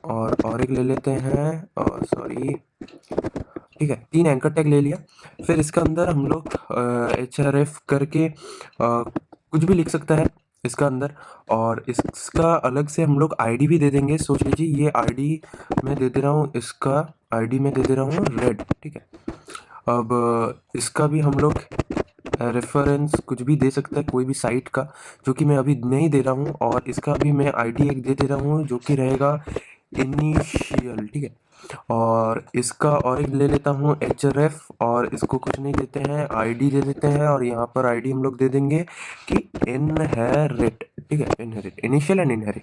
और एक ले लेते हैं, सॉरी, ठीक है। 3 एंकर टैग ले लिया। फिर इसका अंदर हम लोग href करके कुछ भी लिख सकता है इसका अंदर, और इसका अलग से हम लोग आईडी भी दे देंगे। सोच लीजिए ये आईडी मैं दे दे रहा हूँ, इसका आईडी मैं दे दे रहा हूँ रेड, ठीक है। अब इसका भी हम लोग रेफरेंस कुछ भी दे सकता है, कोई भी साइट का, जो कि मैं अभी नहीं दे रहा हूँ। और इसका भी मैं आईडी एक दे रहा हूँ जो कि रहेगा इनिशियल, ठीक है। और इसका और एक ले लेता हूँ href, और इसको कुछ नहीं देते हैं, आईडी दे देते हैं, और यहाँ पर आईडी हम लोग दे देंगे कि इनहेरिट, ठीक है। इनहेरिट, इनिशियल एंड इनहेरिट,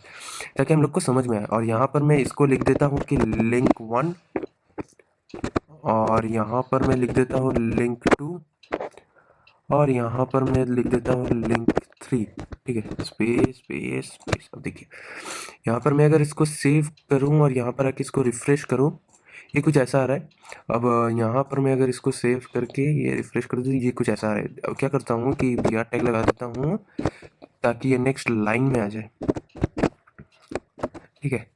ताकि हम लोग को समझ में आए। और यहाँ पर मैं इसको लिख देता हूँ कि link1, और यहाँ पर मैं लिख देता हूँ link2, और यहाँ पर मैं लिख देता हूँ link3, ठीक है। Space space space. अब देखिए यहाँ पर मैं अगर इसको सेव करूँ और यहाँ पर आके इसको रिफ्रेश करूँ, ये कुछ ऐसा आ रहा है। अब यहाँ पर मैं अगर इसको सेव करके ये रिफ्रेश कर दूँ, ये कुछ ऐसा आ रहा है। अब क्या करता हूँ कि br टैग लगा देता हूँ ताकि ये नेक्स्ट लाइन में आ जाए, ठीक है।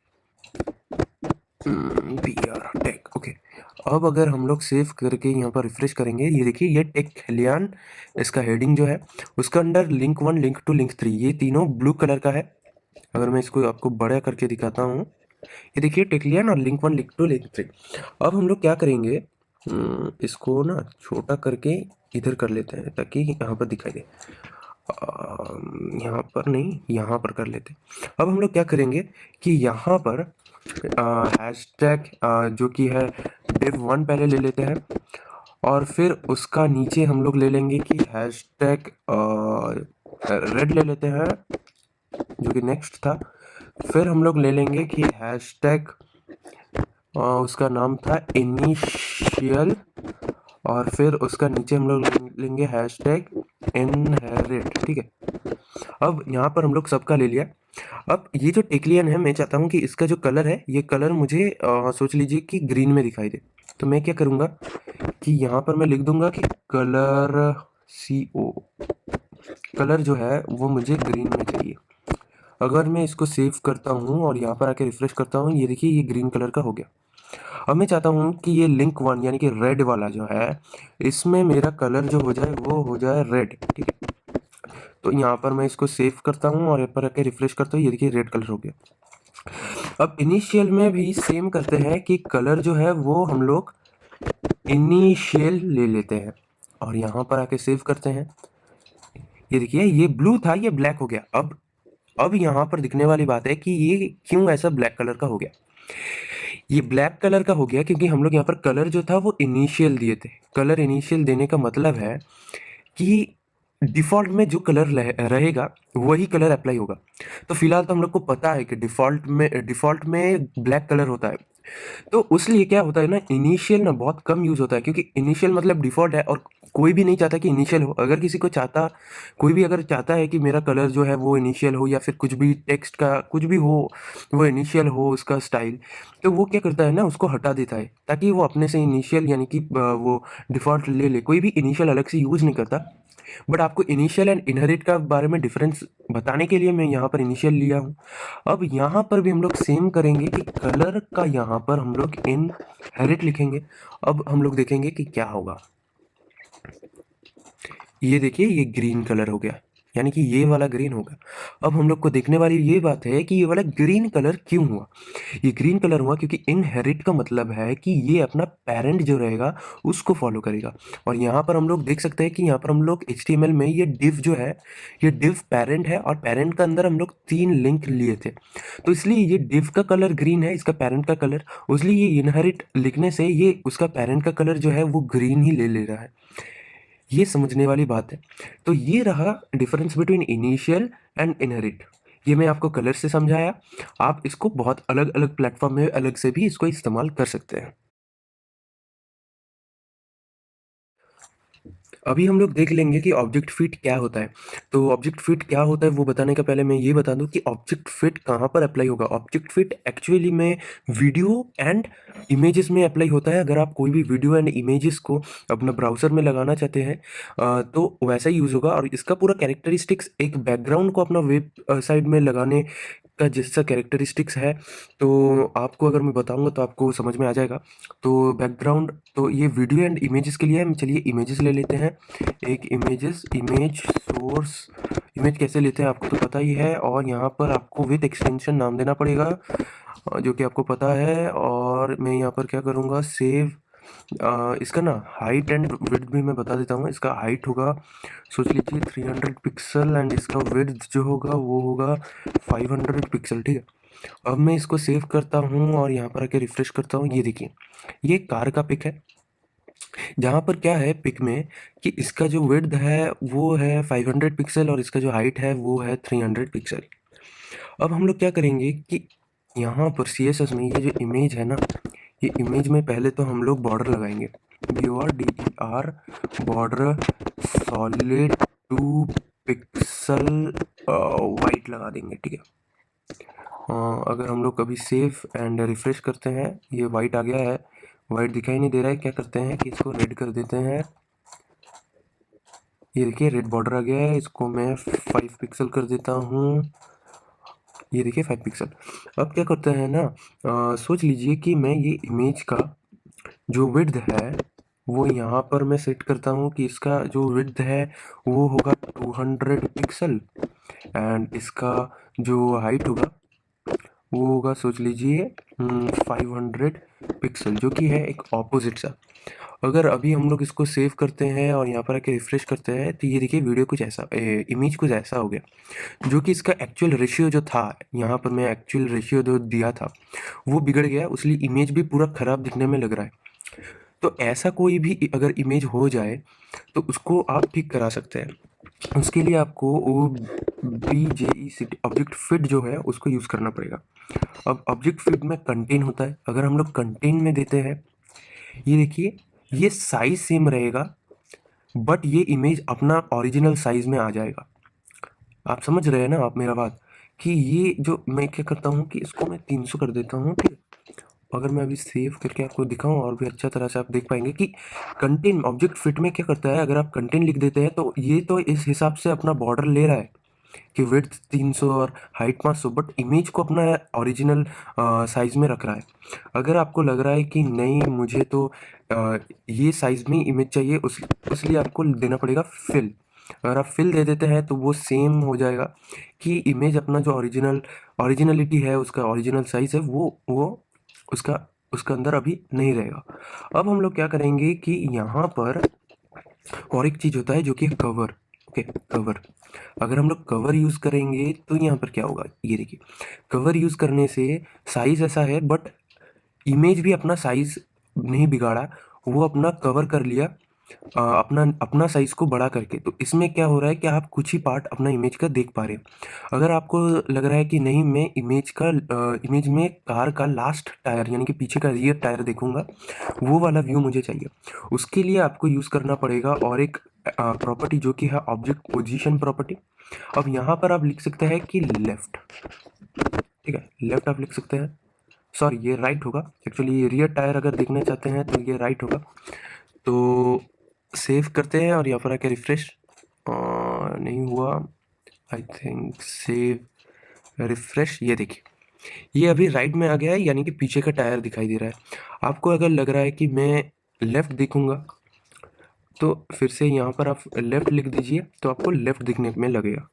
br tag, okay. अब अगर हम लोग सेव करके यहाँ पर रिफ्रेश करेंगे, ये देखिए ये टेक्लियन इसका हेडिंग जो है, उसका अंडर link1, link2, link3, ये तीनों ब्लू कलर का है। अगर मैं इसको आपको बड़ा करके दिखाता हूँ, ये देखिए टेक्लियन और लिंक 1, लिंक 2, लिंक 3। अब हम लोग क्या करेंगे, इसको ना छोटा करके इधर कर लेते हैं ताकि यहाँ पर दिखाई दे। यहाँ पर नहीं, यहाँ पर कर लेते हैं। अब हम लोग क्या करेंगे कि यहाँ पर हैशटैग जो कि है div1 पहले ले लेते हैं, और फिर उसका नीचे हम लोग ले लेंगे कि हैशटैग रेड ले लेते हैं जो कि नेक्स्ट था। फिर हम लोग ले लेंगे कि हैशटैग उसका नाम था इनिशियल, और फिर उसका नीचे हम लोग लेंगे हैशटैग इनहेरिट। ठीक है, अब यहाँ पर हम लोग सबका ले लिया। अब ये जो टेक्लियन है, मैं चाहता हूँ कि इसका जो कलर है, ये कलर मुझे सोच लीजिए कि ग्रीन में दिखाई दे। तो मैं क्या करूँगा कि यहाँ पर मैं लिख दूंगा कि कलर CO, कलर जो है वो मुझे ग्रीन में चाहिए। अगर मैं इसको सेव करता हूँ और यहाँ पर आके रिफ्रेश करता हूँ, ये देखिए ये ग्रीन कलर का हो गया। अब मैं चाहता हूँ कि ये लिंक 1 यानी कि रेड वाला जो है, इसमें मेरा कलर जो हो जाए वो हो जाए रेड। ठीक है, तो यहाँ पर मैं इसको सेव करता हूँ और यहाँ पर आके रिफ्रेश करता हूँ, ये देखिए रेड कलर हो गया। अब इनिशियल में भी सेम करते हैं कि कलर जो है वो हम लोग इनिशियल ले लेते हैं और यहाँ पर आके सेव करते हैं। ये देखिए ये ब्लू था, ये ब्लैक हो गया। अब यहाँ पर दिखने वाली बात है कि ये क्यों ऐसा ब्लैक कलर का हो गया। ये ब्लैक कलर का हो गया क्योंकि हम लोग यहाँ पर कलर जो था वो इनिशियल दिए थे। कलर इनिशियल देने का मतलब है कि डिफ़ॉल्ट में जो कलर रहेगा वही कलर अप्लाई होगा। तो फिलहाल तो हम लोग को पता है कि डिफ़ॉल्ट में ब्लैक कलर होता है। तो उसलिए क्या होता है ना, इनिशियल ना बहुत कम यूज़ होता है क्योंकि इनिशियल मतलब डिफ़ॉल्ट है और कोई भी नहीं चाहता कि इनिशियल हो। अगर किसी को चाहता, कोई भी अगर चाहता है कि मेरा कलर जो है वो इनिशियल हो या फिर कुछ भी टेक्स्ट का कुछ भी हो वो इनिशियल हो उसका स्टाइल, तो वो क्या करता है ना, उसको हटा देता है ताकि वो अपने से इनिशियल यानी कि वो डिफ़ॉल्ट ले ले। कोई भी इनिशियल अलग से यूज़ नहीं करता। बट आपको इनिशियल एंड इनहेरिट का बारे में डिफरेंस बताने के लिए मैं यहाँ पर इनिशियल लिया हूँ। अब यहाँ पर भी हम लोग सेम करेंगे कि कलर का यहाँ पर हम लोग इनहेरिट लिखेंगे। अब हम लोग देखेंगे कि क्या होगा। ये देखिए ये ग्रीन कलर हो गया, यानी कि ये वाला ग्रीन होगा। अब हम लोग को देखने वाली ये बात है कि ये वाला ग्रीन कलर क्यों हुआ। ये ग्रीन कलर हुआ क्योंकि इनहेरिट का मतलब है कि ये अपना पेरेंट जो रहेगा उसको फॉलो करेगा। और यहाँ पर हम लोग देख सकते हैं कि यहाँ पर हम लोग HTML में ये div जो है, ये div पेरेंट है और पेरेंट का अंदर हम लोग 3 लिंक लिए थे। तो इसलिए ये div का कलर ग्रीन है, इसका पेरेंट का कलर, इसलिए ये इनहेरिट लिखने से ये उसका पेरेंट का कलर जो है वो ग्रीन ही ले रहा है। ये समझने वाली बात है। तो ये रहा difference between initial and inherit. ये मैं आपको कलर से समझाया। आप इसको बहुत अलग अलग प्लेटफॉर्म में अलग से भी इसको इस्तेमाल कर सकते हैं। अभी हम लोग देख लेंगे कि ऑब्जेक्ट फिट क्या होता है। तो ऑब्जेक्ट फिट क्या होता है वो बताने का पहले मैं ये बता दूं कि ऑब्जेक्ट फिट कहाँ पर अप्लाई होगा। ऑब्जेक्ट फिट एक्चुअली में वीडियो एंड इमेजेस में अप्लाई होता है। अगर आप कोई भी वीडियो एंड इमेजेस को अपना ब्राउज़र में लगाना चाहते हैं तो वैसा ही यूज़ होगा। और इसका पूरा कैरेक्टरिस्टिक्स एक बैकग्राउंड को अपना वेब साइड में लगाने का जैसा कैरेक्टरिस्टिक्स है। तो आपको अगर मैं बताऊंगा तो आपको समझ में आ जाएगा। तो बैकग्राउंड, तो ये वीडियो एंड इमेजेस के लिए है। चलिए इमेजेस ले लेते हैं। एक इमेजेस, इमेज सोर्स, इमेज कैसे लेते हैं आपको तो पता ही है। और यहाँ पर आपको विथ एक्सटेंशन नाम देना पड़ेगा जो कि आपको पता है। और मैं यहाँ पर क्या करूँगा, सेव। इसका ना हाइट एंड विड्थ भी मैं बता देता हूँ। इसका हाइट होगा सोच लीजिए 300 पिक्सल एंड इसका विड्थ जो होगा वो होगा 500 पिक्सल। ठीक है, अब मैं इसको सेव करता हूँ और यहाँ पर आके रिफ्रेश करता हूँ। ये देखिए ये कार का पिक है, जहाँ पर क्या है पिक में कि इसका जो विड्थ है वो है 500 पिक्सल और इसका जो हाइट है वो है 300 पिक्सल। अब हम लोग क्या करेंगे कि यहाँ पर CSS में ये जो इमेज है ना, ये इमेज में पहले तो हम लोग बॉर्डर लगाएंगे। BORDER border solid 2 pixel white लगा देंगे। ठीक है, अगर हम लोग कभी सेव एंड रिफ्रेश करते हैं, ये वाइट आ गया है, वाइट दिखाई नहीं दे रहा है। क्या करते हैं कि इसको रेड कर देते हैं। ये देखिए रेड बॉर्डर आ गया है, इसको मैं 5 पिक्सल कर देता हूँ। ये देखिए 5 पिक्सल। अब क्या करते हैं ना, सोच लीजिए कि मैं ये इमेज का जो विड्थ है वो यहाँ पर मैं सेट करता हूँ कि इसका जो विड्थ है वो होगा 200 पिक्सल एंड इसका जो हाइट होगा वो होगा, सोच लीजिए 500 पिक्सल, जो कि है एक ऑपोजिट सा। अगर अभी हम लोग इसको सेव करते हैं और यहाँ पर आके रिफ्रेश करते हैं तो ये देखिए वीडियो कुछ ऐसा, इमेज कुछ ऐसा हो गया, जो कि इसका एक्चुअल रेशियो जो था, यहाँ पर मैं एक्चुअल रेशियो जो दिया था वो बिगड़ गया, इसलिए इमेज भी पूरा ख़राब दिखने में लग रहा है। तो ऐसा कोई भी अगर इमेज हो जाए तो उसको आप ठीक करा सकते हैं। उसके लिए आपको वो BJE ऑब्जेक्ट फिट जो है उसको यूज़ करना पड़ेगा। अब ऑब्जेक्ट फिट में कंटेन होता है, अगर हम लोग कंटेन में देते हैं, ये देखिए ये साइज सेम रहेगा बट ये इमेज अपना ओरिजिनल साइज में आ जाएगा। आप समझ रहे हैं ना आप मेरा बात, कि ये जो मैं क्या करता हूँ कि इसको मैं 300 कर देता हूँ, ठीक है। अगर मैं अभी सेव करके आपको दिखाऊं और भी अच्छा तरह से आप देख पाएंगे कि कंटेंट ऑब्जेक्ट फिट में क्या करता है, अगर आप कंटेंट लिख देते हैं तो ये तो इस हिसाब से अपना बॉर्डर ले रहा है कि विड्थ 300 और हाइट 500, बट इमेज को अपना ओरिजिनल साइज में रख रहा है। अगर आपको लग रहा है कि नहीं मुझे तो ये साइज में इमेज चाहिए, उस इसलिए आपको देना पड़ेगा फिल। अगर आप फिल दे देते हैं तो वो सेम हो जाएगा कि इमेज अपना जो ओरिजिनलिटी है, उसका ओरिजिनल साइज है वो उसका उसका अंदर अभी नहीं रहेगा। अब हम लोग क्या करेंगे कि यहाँ पर और एक चीज़ होता है जो कि कवर। Okay, cover. अगर हम लोग कवर यूज़ करेंगे तो यहाँ पर क्या होगा, ये देखिए कवर यूज़ करने से साइज़ ऐसा है बट इमेज भी अपना साइज़ नहीं बिगाड़ा, वो अपना कवर कर लिया अपना अपना साइज़ को बड़ा करके। तो इसमें क्या हो रहा है कि आप कुछ ही पार्ट अपना इमेज का देख पा रहे हो। अगर आपको लग रहा है कि नहीं मैं इमेज में कार का लास्ट टायर यानी कि पीछे का रियर टायर देखूंगा, वो वाला व्यू मुझे चाहिए, उसके लिए आपको यूज़ करना पड़ेगा और एक प्रॉपर्टी जो कि है ऑब्जेक्ट पोजीशन प्रॉपर्टी। अब यहाँ पर आप लिख सकते हैं कि लेफ्ट, ठीक है, लेफ्ट आप लिख सकते हैं, सॉरी ये राइट होगा एक्चुअली, ये रियर टायर अगर देखना चाहते हैं तो ये राइट होगा। तो सेव करते हैं और यहाँ पर आके रिफ्रेश नहीं हुआ, आई थिंक सेव रिफ्रेश, ये देखिए ये अभी राइट में आ गया है, यानी कि पीछे का टायर दिखाई दे रहा है। आपको अगर लग रहा है कि मैं लेफ़्ट देखूंगा तो फिर से यहाँ पर आप लेफ़्ट लिख दीजिए तो आपको लेफ़्ट दिखने में लगेगा।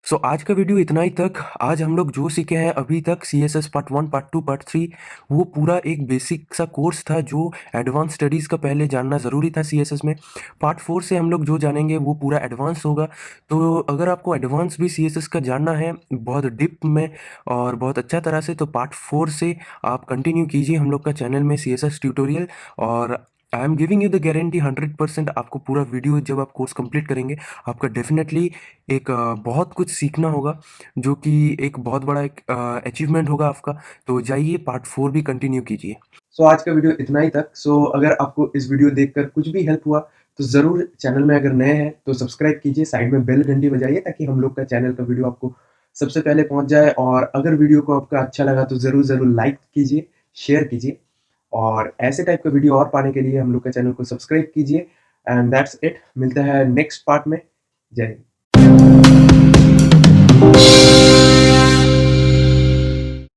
सो आज का वीडियो इतना ही तक। आज हम लोग जो सीखे हैं अभी तक, CSS पार्ट 1, पार्ट 2, पार्ट 3, वो पूरा एक बेसिक सा कोर्स था जो एडवांस स्टडीज़ का पहले जानना ज़रूरी था CSS में। पार्ट 4 से हम लोग जो जानेंगे वो पूरा एडवांस होगा। तो अगर आपको एडवांस भी CSS का जानना है बहुत डीप में और बहुत अच्छा तरह से, तो पार्ट 4 से आप कंटिन्यू कीजिए हम लोग का चैनल में CSS ट्यूटोरियल। और I am giving you the guarantee 100% आपको पूरा वीडियो जब आप कोर्स कंप्लीट करेंगे आपका डेफिनेटली एक बहुत कुछ सीखना होगा, जो कि एक बहुत बड़ा एक अचीवमेंट होगा आपका। तो जाइए पार्ट 4 भी कंटिन्यू कीजिए। सो आज का वीडियो इतना ही तक। सो अगर आपको इस वीडियो देखकर कुछ भी हेल्प हुआ तो ज़रूर चैनल में अगर नए हैं तो सब्सक्राइब कीजिए, साइड में बेल घंटी बजाइए ताकि हम लोग का चैनल का वीडियो आपको सबसे पहले पहुंच जाए। और अगर वीडियो को आपका अच्छा लगा तो ज़रूर ज़रूर लाइक कीजिए, शेयर कीजिए, और ऐसे टाइप का वीडियो और पाने के लिए हम लोग का चैनल को सब्सक्राइब कीजिए। एंड दैट्स इट, मिलता है नेक्स्ट पार्ट में। जय हिंद।